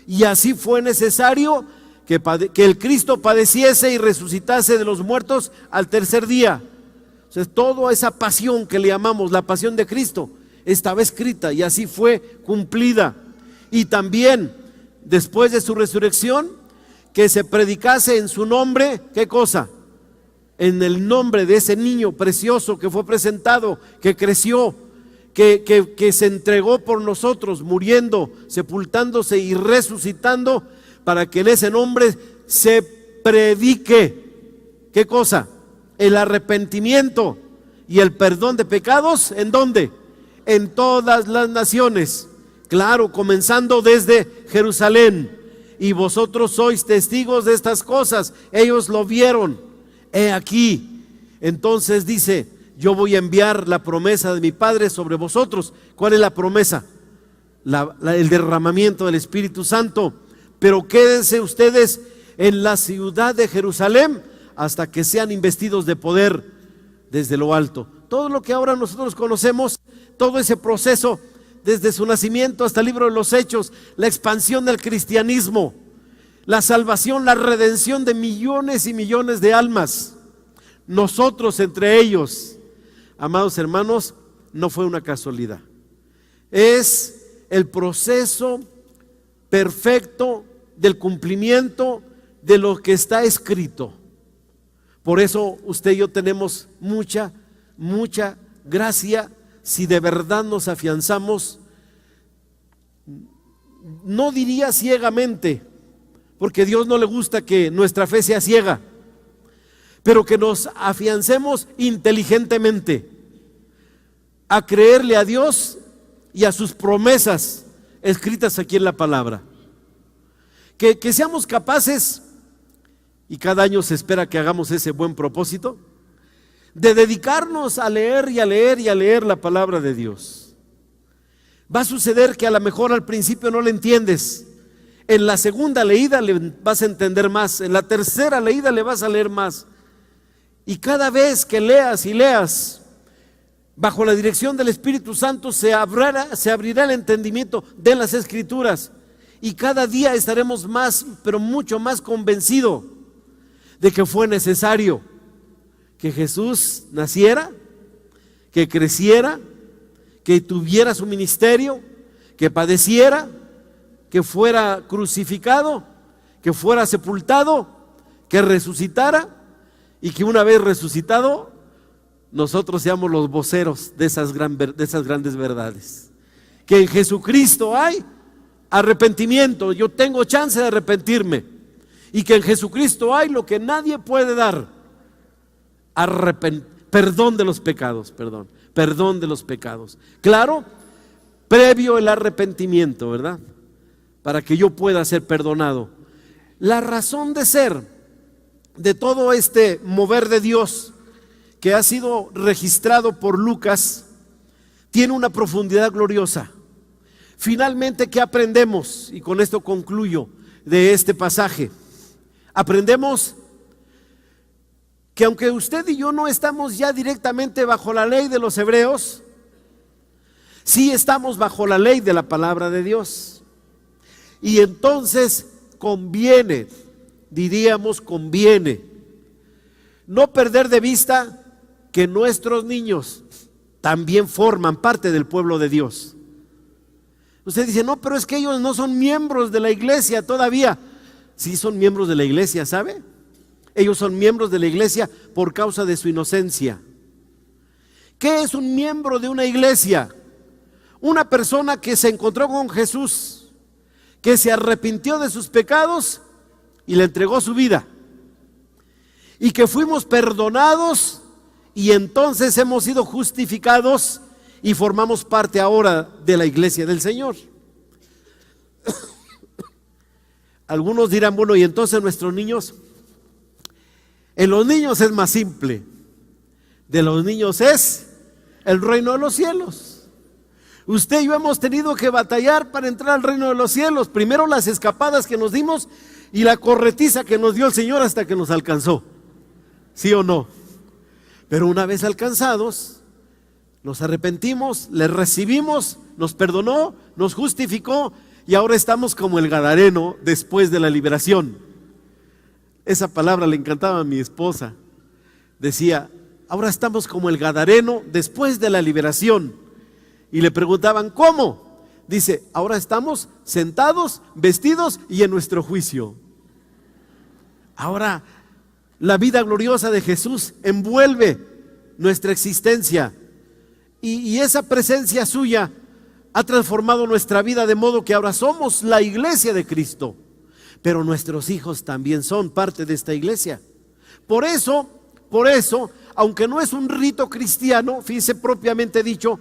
y así fue necesario que el Cristo padeciese y resucitase de los muertos al tercer día. O sea, toda esa pasión que le llamamos la pasión de Cristo estaba escrita y así fue cumplida. Y también después de su resurrección, que se predicase en su nombre, ¿qué cosa? En el nombre de ese niño precioso que fue presentado, que creció, que se entregó por nosotros, muriendo, sepultándose y resucitando, para que en ese nombre se predique, ¿qué cosa? El arrepentimiento y el perdón de pecados. ¿En dónde? En todas las naciones, claro, comenzando desde Jerusalén. Y vosotros sois testigos de estas cosas. Ellos lo vieron. He aquí. Entonces dice, yo voy a enviar la promesa de mi Padre sobre vosotros. ¿Cuál es la promesa? El derramamiento del Espíritu Santo. Pero quédense ustedes en la ciudad de Jerusalén hasta que sean investidos de poder desde lo alto. Todo lo que ahora nosotros conocemos, todo ese proceso, desde su nacimiento hasta el libro de los Hechos, la expansión del cristianismo, la salvación, la redención de millones y millones de almas, nosotros entre ellos, amados hermanos, no fue una casualidad. Es el proceso perfecto del cumplimiento de lo que está escrito. Por eso usted y yo tenemos mucha gracia si de verdad nos afianzamos, no diría ciegamente, porque a Dios no le gusta que nuestra fe sea ciega, pero que nos afiancemos inteligentemente a creerle a Dios y a sus promesas escritas aquí en la palabra. Que seamos capaces, y cada año se espera que hagamos ese buen propósito, de dedicarnos a leer y a leer y a leer la palabra de Dios. Va a suceder que a lo mejor al principio no le entiendes, en la segunda leída le vas a entender más, en la tercera leída le vas a leer más, y cada vez que leas y leas, bajo la dirección del Espíritu Santo se abrirá el entendimiento de las Escrituras y cada día estaremos más, pero mucho más convencidos de que fue necesario que Jesús naciera, que creciera, que tuviera su ministerio, que padeciera, que fuera crucificado, que fuera sepultado, que resucitara y que una vez resucitado nosotros seamos los voceros de esas grandes verdades. Que en Jesucristo hay arrepentimiento, yo tengo chance de arrepentirme, y que en Jesucristo hay lo que nadie puede dar, perdón de los pecados, perdón de los pecados. Claro, previo el arrepentimiento, ¿verdad? Para que yo pueda ser perdonado. La razón de ser de todo este mover de Dios que ha sido registrado por Lucas tiene una profundidad gloriosa. Finalmente, ¿qué aprendemos? Y con esto concluyo de este pasaje. Aprendemos que aunque usted y yo no estamos ya directamente bajo la ley de los hebreos, sí estamos bajo la ley de la palabra de Dios. Y entonces conviene, diríamos conviene, no perder de vista que nuestros niños también forman parte del pueblo de Dios. Usted dice, no, pero es que ellos no son miembros de la iglesia todavía. Sí son miembros de la iglesia, ¿sabe? Ellos son miembros de la iglesia por causa de su inocencia. ¿Qué es un miembro de una iglesia? Una persona que se encontró con Jesús, que se arrepintió de sus pecados y le entregó su vida, y que fuimos perdonados y entonces hemos sido justificados y formamos parte ahora de la iglesia del Señor. Algunos dirán, bueno, y entonces nuestros niños, en los niños es más simple, de los niños es el reino de los cielos. Usted y yo hemos tenido que batallar para entrar al reino de los cielos, primero las escapadas que nos dimos y la corretiza que nos dio el Señor hasta que nos alcanzó, ¿sí o no? Pero una vez alcanzados, nos arrepentimos, le recibimos, nos perdonó, nos justificó y ahora estamos como el gadareno después de la liberación. Esa palabra le encantaba a mi esposa. Decía, ahora estamos como el gadareno después de la liberación. Y le preguntaban, ¿cómo? Dice, ahora estamos sentados, vestidos y en nuestro juicio. Ahora la vida gloriosa de Jesús envuelve nuestra existencia. Y esa presencia suya ha transformado nuestra vida de modo que ahora somos la iglesia de Cristo. Pero nuestros hijos también son parte de esta iglesia. Por eso, aunque no es un rito cristiano, fíjese propiamente dicho,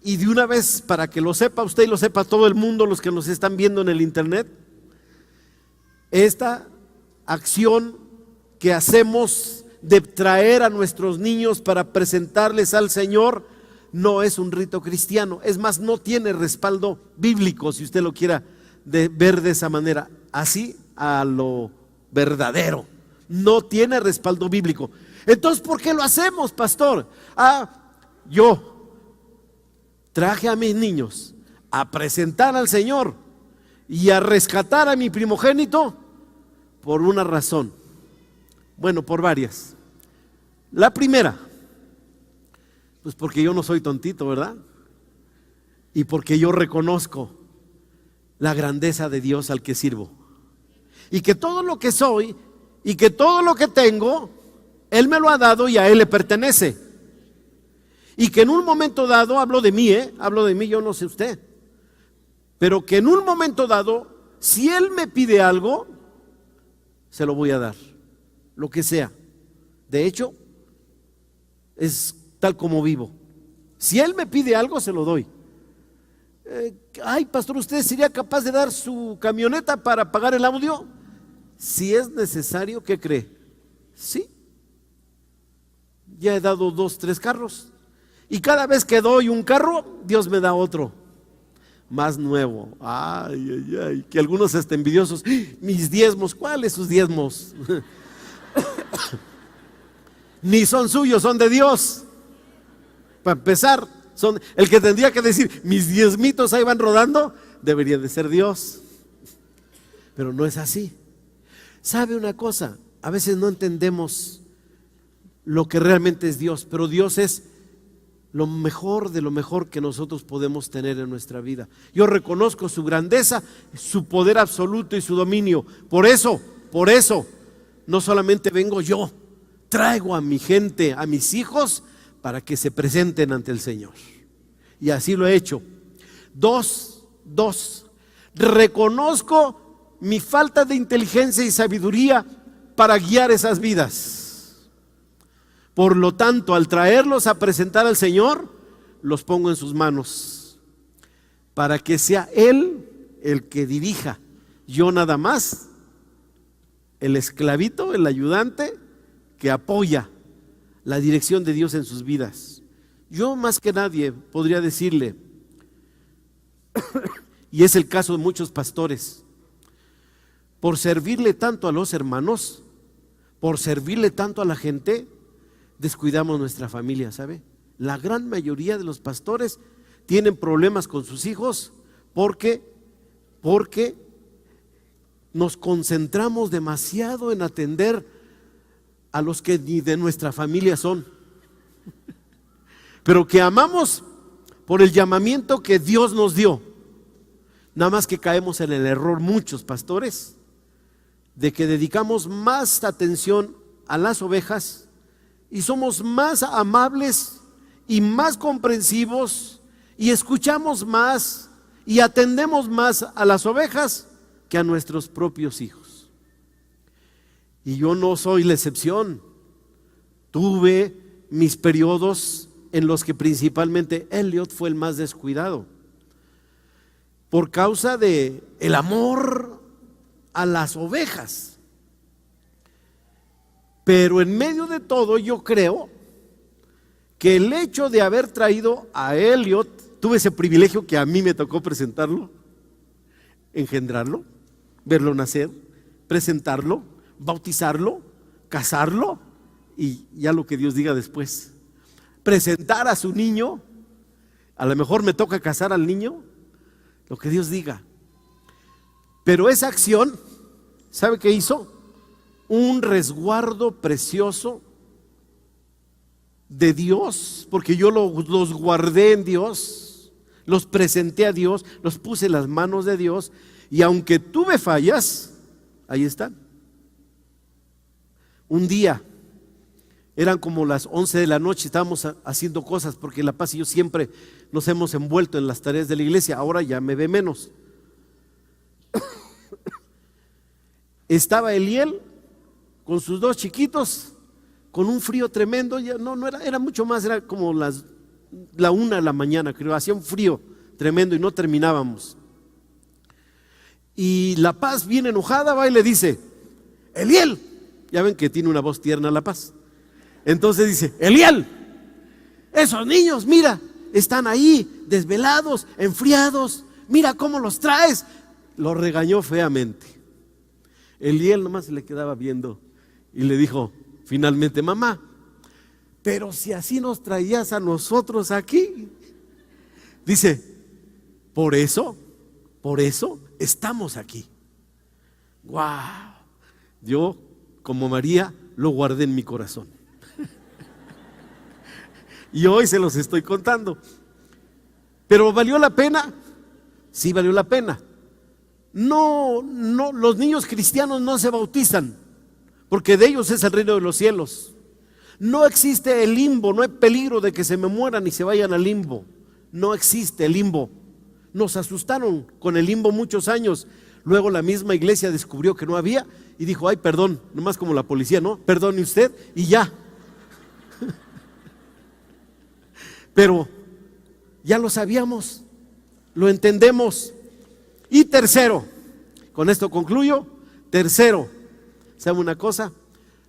y de una vez para que lo sepa usted y lo sepa todo el mundo, los que nos están viendo en el internet, esta acción que hacemos de traer a nuestros niños para presentarles al Señor no es un rito cristiano. Es más, no tiene respaldo bíblico, si usted lo quiera ver de esa manera, así a lo verdadero. No tiene respaldo bíblico. Entonces, ¿por qué lo hacemos, pastor? Yo traje a mis niños a presentar al Señor y a rescatar a mi primogénito por una razón. Bueno, por varias. La primera, pues porque yo no soy tontito, ¿verdad? Y porque yo reconozco la grandeza de Dios al que sirvo. Y que todo lo que soy y que todo lo que tengo, Él me lo ha dado y a Él le pertenece. Y que en un momento dado, hablo de mí, yo no sé usted, pero que en un momento dado, si Él me pide algo, se lo voy a dar, lo que sea. De hecho, es tal como vivo. Si Él me pide algo, se lo doy. Ay, pastor, ¿usted sería capaz de dar su camioneta para pagar el audio? Si es necesario, ¿qué cree? Sí. Ya he dado 2, 3 carros. Y cada vez que doy un carro, Dios me da otro, más nuevo. Ay, que algunos estén envidiosos. Mis diezmos, ¿cuáles sus diezmos? Ni son suyos, son de Dios. Para empezar, son el que tendría que decir, mis diezmitos ahí van rodando, debería de ser Dios. Pero no es así. ¿Sabe una cosa? A veces no entendemos lo que realmente es Dios, pero Dios es lo mejor de lo mejor que nosotros podemos tener en nuestra vida. Yo reconozco su grandeza, su poder absoluto y su dominio. Por eso, no solamente vengo yo, traigo a mi gente, a mis hijos, para que se presenten ante el Señor. Y así lo he hecho. Dos, reconozco mi falta de inteligencia y sabiduría para guiar esas vidas. Por lo tanto, al traerlos a presentar al Señor, los pongo en sus manos, para que sea Él el que dirija. Yo nada más, el esclavito, el ayudante, que apoya la dirección de Dios en sus vidas. Yo más que nadie podría decirle, y es el caso de muchos pastores, por servirle tanto a los hermanos, por servirle tanto a la gente, descuidamos nuestra familia, ¿sabe? La gran mayoría de los pastores tienen problemas con sus hijos porque nos concentramos demasiado en atender a los que ni de nuestra familia son, pero que amamos por el llamamiento que Dios nos dio. Nada más que caemos en el error muchos pastores de que dedicamos más atención a las ovejas y somos más amables y más comprensivos y escuchamos más y atendemos más a las ovejas que a nuestros propios hijos. Y yo no soy la excepción. Tuve mis periodos en los que principalmente Elliot fue el más descuidado, por causa de el amor a las ovejas. Pero en medio de todo, yo creo que el hecho de haber traído a Elliot, tuve ese privilegio que a mí me tocó presentarlo, engendrarlo, verlo nacer, presentarlo, bautizarlo, casarlo y ya lo que Dios diga después. Presentar a su niño, a lo mejor me toca casar al niño, lo que Dios diga. Pero esa acción, ¿sabe qué hizo? Un resguardo precioso de Dios, porque yo los guardé en Dios, los presenté a Dios, los puse en las manos de Dios, y aunque tuve fallas, ahí están. Un día, eran como las 11 de la noche, estábamos haciendo cosas, porque La Paz y yo siempre nos hemos envuelto en las tareas de la iglesia, ahora ya me ve menos. Estaba Eliel con sus dos chiquitos, con un frío tremendo, ya no era mucho más, era como la 1 de la mañana, creo, hacía un frío tremendo y no terminábamos. Y La Paz, bien enojada, va y le dice: Eliel, ya ven que tiene una voz tierna La Paz. Entonces dice: Eliel, esos niños, mira, están ahí desvelados, enfriados, mira cómo los traes. Lo regañó feamente. Eliel nomás se le quedaba viendo y le dijo finalmente: mamá, pero si así nos traías a nosotros aquí. Dice: por eso estamos aquí. ¡Wow! Yo, como María, lo guardé en mi corazón. Y hoy se los estoy contando. ¿Pero valió la pena? Sí, valió la pena. No, los niños cristianos no se bautizan, porque de ellos es el reino de los cielos. No existe el limbo, no hay peligro de que se me mueran y se vayan al limbo. No existe el limbo. Nos asustaron con el limbo muchos años. Luego la misma iglesia descubrió que no había y dijo: ay, perdón, nomás como la policía, ¿no? Perdone usted y ya. Pero ya lo sabíamos, lo entendemos. Y tercero, con esto concluyo. Tercero, ¿sabe una cosa?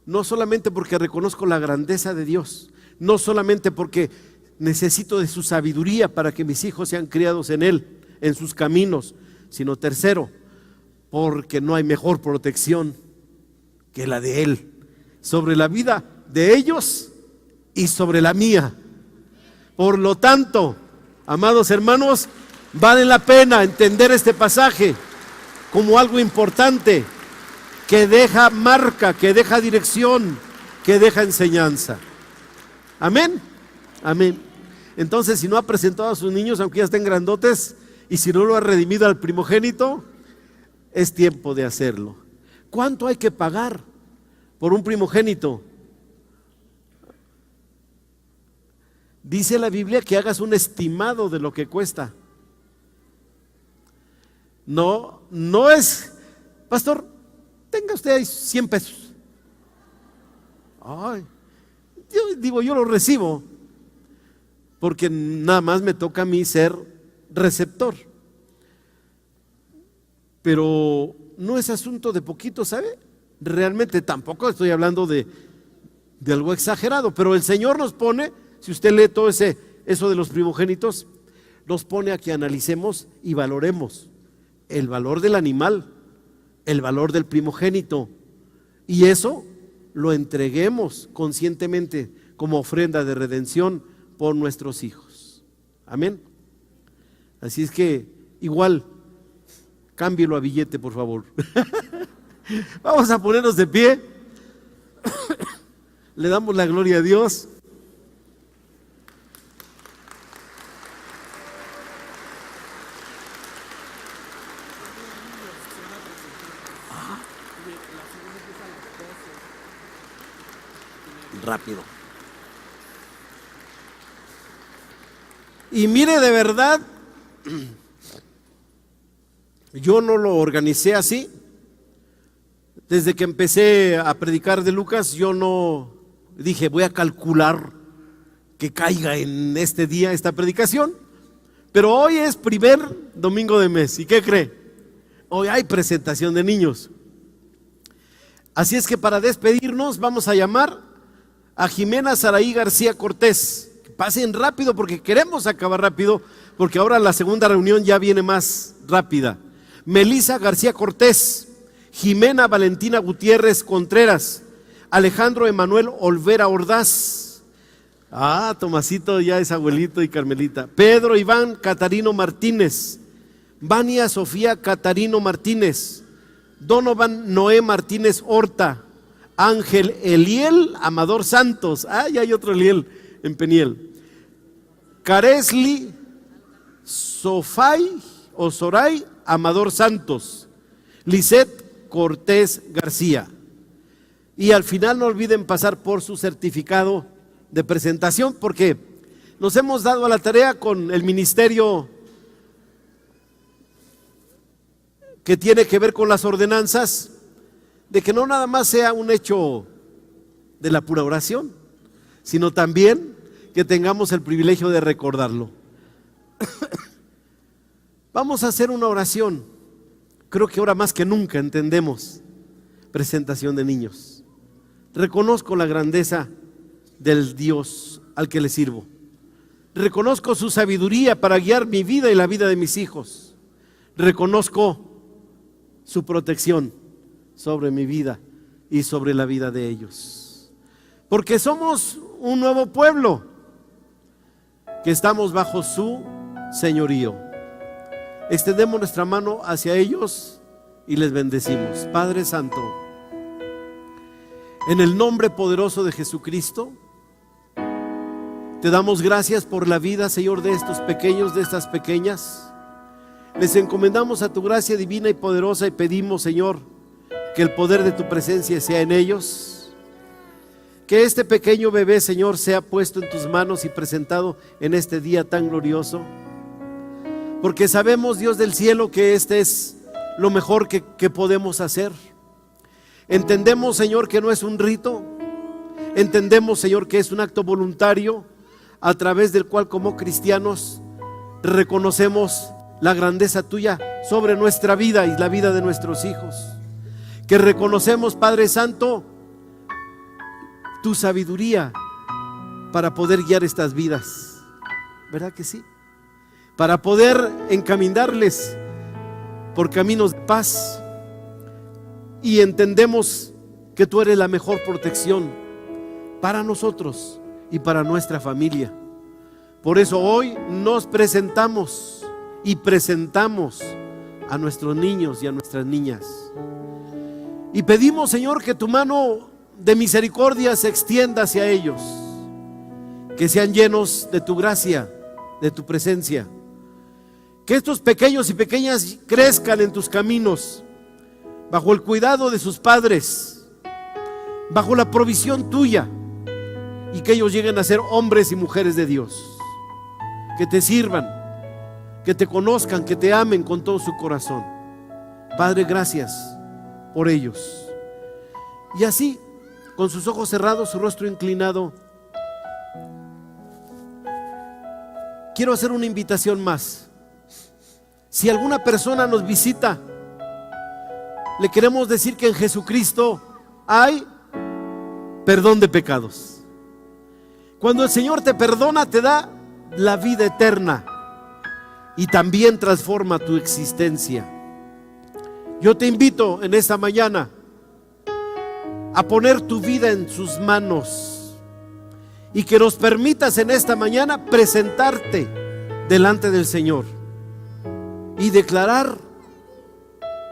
No solamente porque reconozco la grandeza de Dios, no solamente porque necesito de su sabiduría para que mis hijos sean criados en Él, en sus caminos, sino tercero, porque no hay mejor protección que la de Él sobre la vida de ellos y sobre la mía. Por lo tanto, amados hermanos, vale la pena entender este pasaje como algo importante, que deja marca, que deja dirección, que deja enseñanza. Amén. Amén. Entonces, si no ha presentado a sus niños, aunque ya estén grandotes, y si no lo ha redimido al primogénito, es tiempo de hacerlo. ¿Cuánto hay que pagar por un primogénito? Dice la Biblia que hagas un estimado de lo que cuesta. No es, pastor, tenga usted ahí 100 pesos. Ay, yo lo recibo, porque nada más me toca a mí ser receptor. Pero no es asunto de poquito, ¿sabe? Realmente tampoco estoy hablando de algo exagerado, pero el Señor nos pone, si usted lee todo eso de los primogénitos, nos pone a que analicemos y valoremos el valor del animal, el valor del primogénito, y eso lo entreguemos conscientemente como ofrenda de redención por nuestros hijos. Amén. Así es que igual, cámbielo a billete, por favor. Vamos a ponernos de pie. Le damos la gloria a Dios. Rápido. Y mire, de verdad, yo no lo organicé así. Desde que empecé a predicar de Lucas, yo no dije voy a calcular que caiga en este día esta predicación. Pero hoy es primer domingo de mes. ¿Y qué cree? Hoy hay presentación de niños. Así es que para despedirnos vamos a llamar a Jimena Saraí García Cortés. Pasen rápido porque queremos acabar rápido, porque ahora la segunda reunión ya viene más rápida. Melisa García Cortés, Jimena Valentina Gutiérrez Contreras, Alejandro Emanuel Olvera Ordaz. Tomasito ya es abuelito y Carmelita. Pedro Iván Catarino Martínez, Vania Sofía Catarino Martínez, Donovan Noé Martínez Horta, Ángel Eliel Amador Santos. Ya hay otro Eliel en Peniel. Caresli Sofay o Soray Amador Santos, Lisette Cortés García. Y al final no olviden pasar por su certificado de presentación, porque nos hemos dado a la tarea con el ministerio que tiene que ver con las ordenanzas, de que no nada más sea un hecho de la pura oración, sino también que tengamos el privilegio de recordarlo. Vamos a hacer una oración. Creo que ahora más que nunca entendemos presentación de niños. Reconozco la grandeza del Dios al que le sirvo. Reconozco su sabiduría para guiar mi vida y la vida de mis hijos. Reconozco su protección sobre mi vida y sobre la vida de ellos. Porque somos un nuevo pueblo que estamos bajo su señorío. Extendemos nuestra mano hacia ellos y les bendecimos. Padre Santo, en el nombre poderoso de Jesucristo, te damos gracias por la vida, Señor, de estos pequeños, de estas pequeñas. Les encomendamos a tu gracia divina y poderosa y pedimos, Señor, que el poder de tu presencia sea en ellos. Que este pequeño bebé, Señor, sea puesto en tus manos y presentado en este día tan glorioso. Porque sabemos, Dios del cielo, que este es lo mejor que podemos hacer. Entendemos, Señor, que no es un rito. Entendemos, Señor, que es un acto voluntario a través del cual como cristianos reconocemos la grandeza tuya sobre nuestra vida y la vida de nuestros hijos. Que reconocemos, Padre Santo, tu sabiduría para poder guiar estas vidas. ¿Verdad que sí? Para poder encaminarles por caminos de paz. Y entendemos que tú eres la mejor protección para nosotros y para nuestra familia. Por eso hoy nos presentamos y presentamos a nuestros niños y a nuestras niñas. Y pedimos, Señor, que tu mano de misericordia se extienda hacia ellos, que sean llenos de tu gracia, de tu presencia. Que estos pequeños y pequeñas crezcan en tus caminos, bajo el cuidado de sus padres, bajo la provisión tuya, y que ellos lleguen a ser hombres y mujeres de Dios, que te sirvan, que te conozcan, que te amen con todo su corazón. Padre, gracias por ellos. Y así, con sus ojos cerrados, su rostro inclinado, quiero hacer una invitación más. Si alguna persona nos visita, le queremos decir que en Jesucristo hay perdón de pecados. Cuando el Señor te perdona, te da la vida eterna y también transforma tu existencia. Yo te invito en esta mañana a poner tu vida en sus manos y que nos permitas en esta mañana presentarte delante del Señor y declarar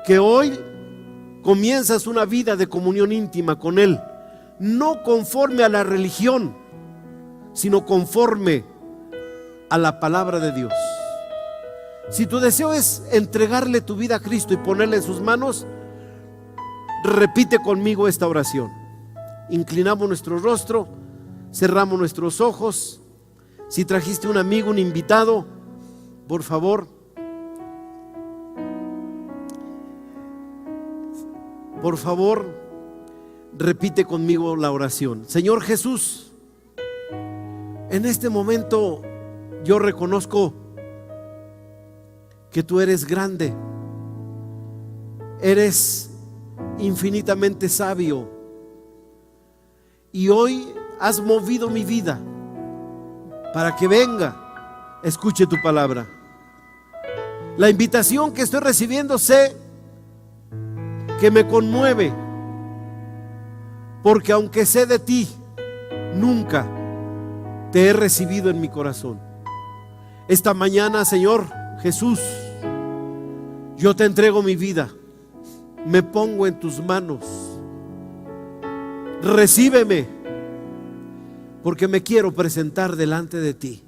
que hoy comienzas una vida de comunión íntima con Él, no conforme a la religión, sino conforme a la palabra de Dios. Si tu deseo es entregarle tu vida a Cristo y ponerla en sus manos, repite conmigo esta oración. Inclinamos nuestro rostro, cerramos nuestros ojos. Si trajiste un amigo, un invitado, por favor, repite conmigo la oración. Señor Jesús, en este momento yo reconozco que tú eres grande, eres infinitamente sabio, y hoy has movido mi vida para que venga, escuche tu palabra. La invitación que estoy recibiendo sé que me conmueve, porque aunque sé de ti, nunca te he recibido en mi corazón. Esta mañana, Señor Jesús, yo te entrego mi vida, me pongo en tus manos. Recíbeme, porque me quiero presentar delante de ti.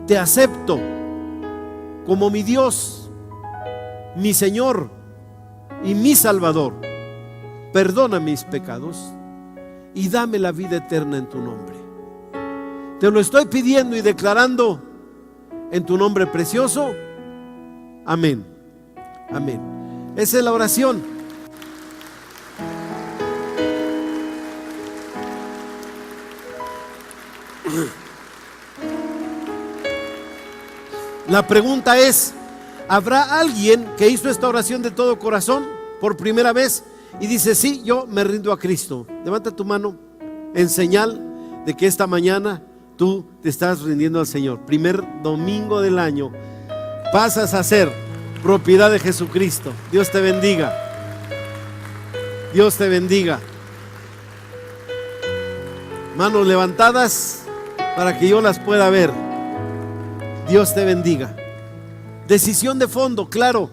Te acepto como mi Dios, mi Señor y mi Salvador. Perdona mis pecados y dame la vida eterna en tu nombre. Te lo estoy pidiendo y declarando en tu nombre precioso. Amén. Amén. Esa es la oración. La pregunta es: ¿habrá alguien que hizo esta oración de todo corazón por primera vez y dice, sí, yo me rindo a Cristo? Levanta tu mano en señal de que esta mañana tú te estás rindiendo al Señor. Primer domingo del año pasas a ser propiedad de Jesucristo. Dios te bendiga. Dios te bendiga. Manos levantadas para que yo las pueda ver. Dios te bendiga. Decisión de fondo, claro,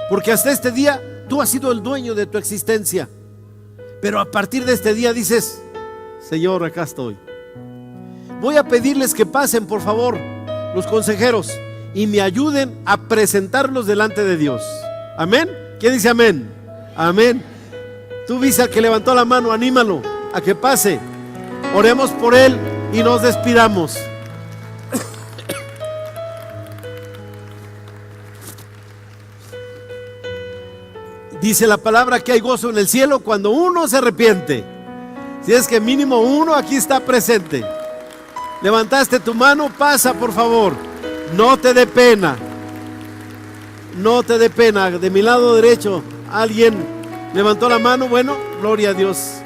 porque hasta este día tú has sido el dueño de tu existencia, pero a partir de este día dices, Señor, acá estoy. Voy a pedirles que pasen, por favor, los consejeros y me ayuden a presentarlos delante de Dios. Amén. ¿Quién dice amén? Amén. Tú viste al que levantó la mano, anímalo a que pase. Oremos por él y nos despidamos. Dice la palabra que hay gozo en el cielo cuando uno se arrepiente. Si es que mínimo uno aquí está presente. Levantaste tu mano, pasa por favor. No te dé pena. No te dé pena. De mi lado derecho, alguien levantó la mano. Bueno, gloria a Dios.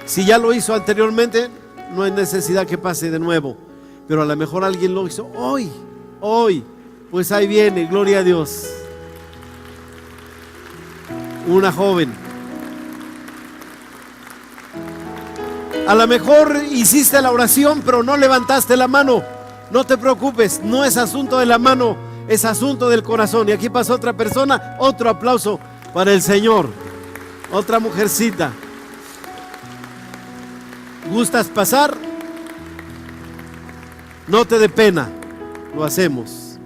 Si ya lo hizo anteriormente, no hay necesidad que pase de nuevo. Pero a lo mejor alguien lo hizo hoy. Pues ahí viene, gloria a Dios. Una joven. A lo mejor hiciste la oración, pero no levantaste la mano. No te preocupes, no es asunto de la mano, es asunto del corazón. Y aquí pasó otra persona, otro aplauso para el Señor. Otra mujercita. ¿Gustas pasar? No te dé pena, lo hacemos.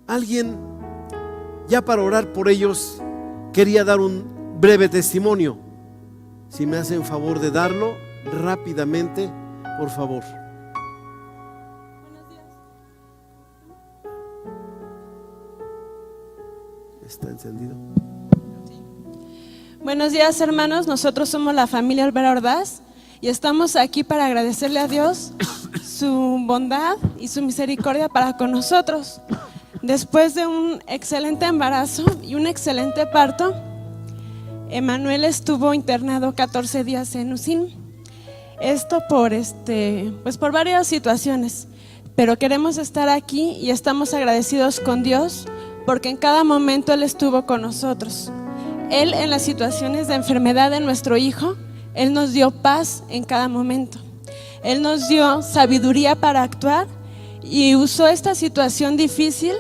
Alguien, ya para orar por ellos, quería dar un breve testimonio. Si me hacen favor de darlo rápidamente, por favor.
Buenos días.
¿Está encendido?
Buenos días, hermanos. Nosotros somos la familia Olvera Ordaz y estamos aquí para agradecerle a Dios su bondad y su misericordia para con nosotros. Después de un excelente embarazo y un excelente parto, Emanuel estuvo internado 14 días en UCIN. Esto por varias situaciones, pero queremos estar aquí y estamos agradecidos con Dios porque en cada momento Él estuvo con nosotros. Él, en las situaciones de enfermedad de nuestro hijo, Él nos dio paz en cada momento. Él nos dio sabiduría para actuar y usó esta situación difícil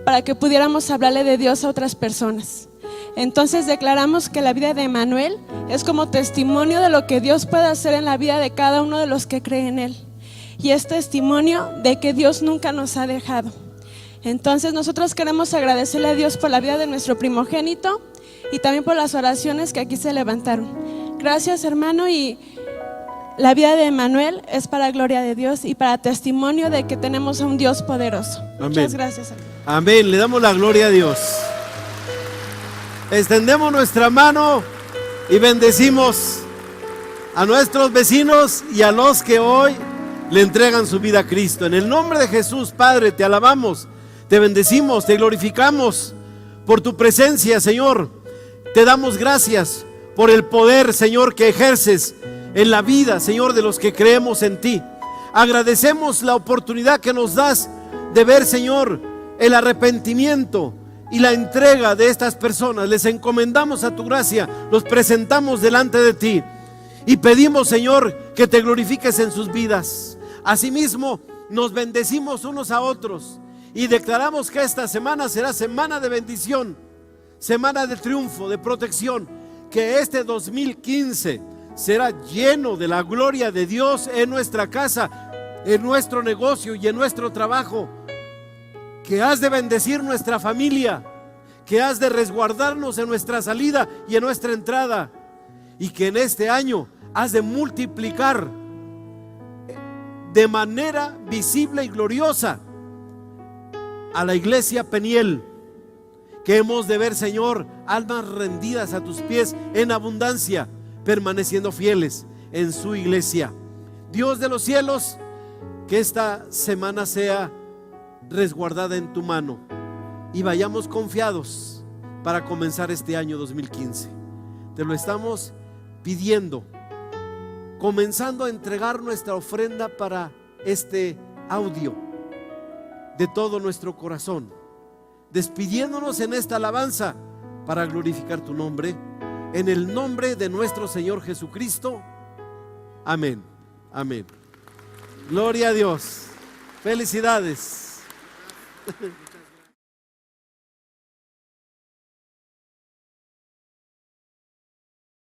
para que pudiéramos hablarle de Dios a otras personas. Entonces declaramos que la vida de Emanuel es como testimonio de lo que Dios puede hacer en la vida de cada uno de los que creen en Él. Y es testimonio de que Dios nunca nos ha dejado. Entonces nosotros queremos agradecerle a Dios por la vida de nuestro primogénito y también por las oraciones que aquí se levantaron. Gracias, hermano, y la vida de Emanuel es para gloria de Dios y para testimonio de que tenemos a un Dios poderoso.
Amén.
Muchas gracias, hermano.
Amén, le damos la gloria a Dios. Extendemos nuestra mano y bendecimos a nuestros vecinos y a los que hoy le entregan su vida a Cristo. En el nombre de Jesús, Padre, te alabamos, te bendecimos, te glorificamos por tu presencia, Señor. Te damos gracias por el poder, Señor, que ejerces en la vida, Señor, de los que creemos en ti. Agradecemos la oportunidad que nos das de ver, Señor, el arrepentimiento y la entrega de estas personas. Les encomendamos a tu gracia, los presentamos delante de ti y pedimos, Señor, que te glorifiques en sus vidas. Asimismo, nos bendecimos unos a otros y declaramos que esta semana será semana de bendición, semana de triunfo, de protección, que este 2015 será lleno de la gloria de Dios en nuestra casa, en nuestro negocio y en nuestro trabajo, que has de bendecir nuestra familia, que has de resguardarnos en nuestra salida y en nuestra entrada, y que en este año has de multiplicar de manera visible y gloriosa a la iglesia Peniel, que hemos de ver, Señor, almas rendidas a tus pies en abundancia, permaneciendo fieles en su iglesia. Dios de los cielos, que esta semana sea resguardada en tu mano y vayamos confiados para comenzar este año 2015. Te lo estamos pidiendo, comenzando a entregar nuestra ofrenda para este audio de todo nuestro corazón, despidiéndonos en esta alabanza para glorificar tu nombre, en el nombre de nuestro Señor Jesucristo. Amén, amén. Gloria a Dios. Felicidades.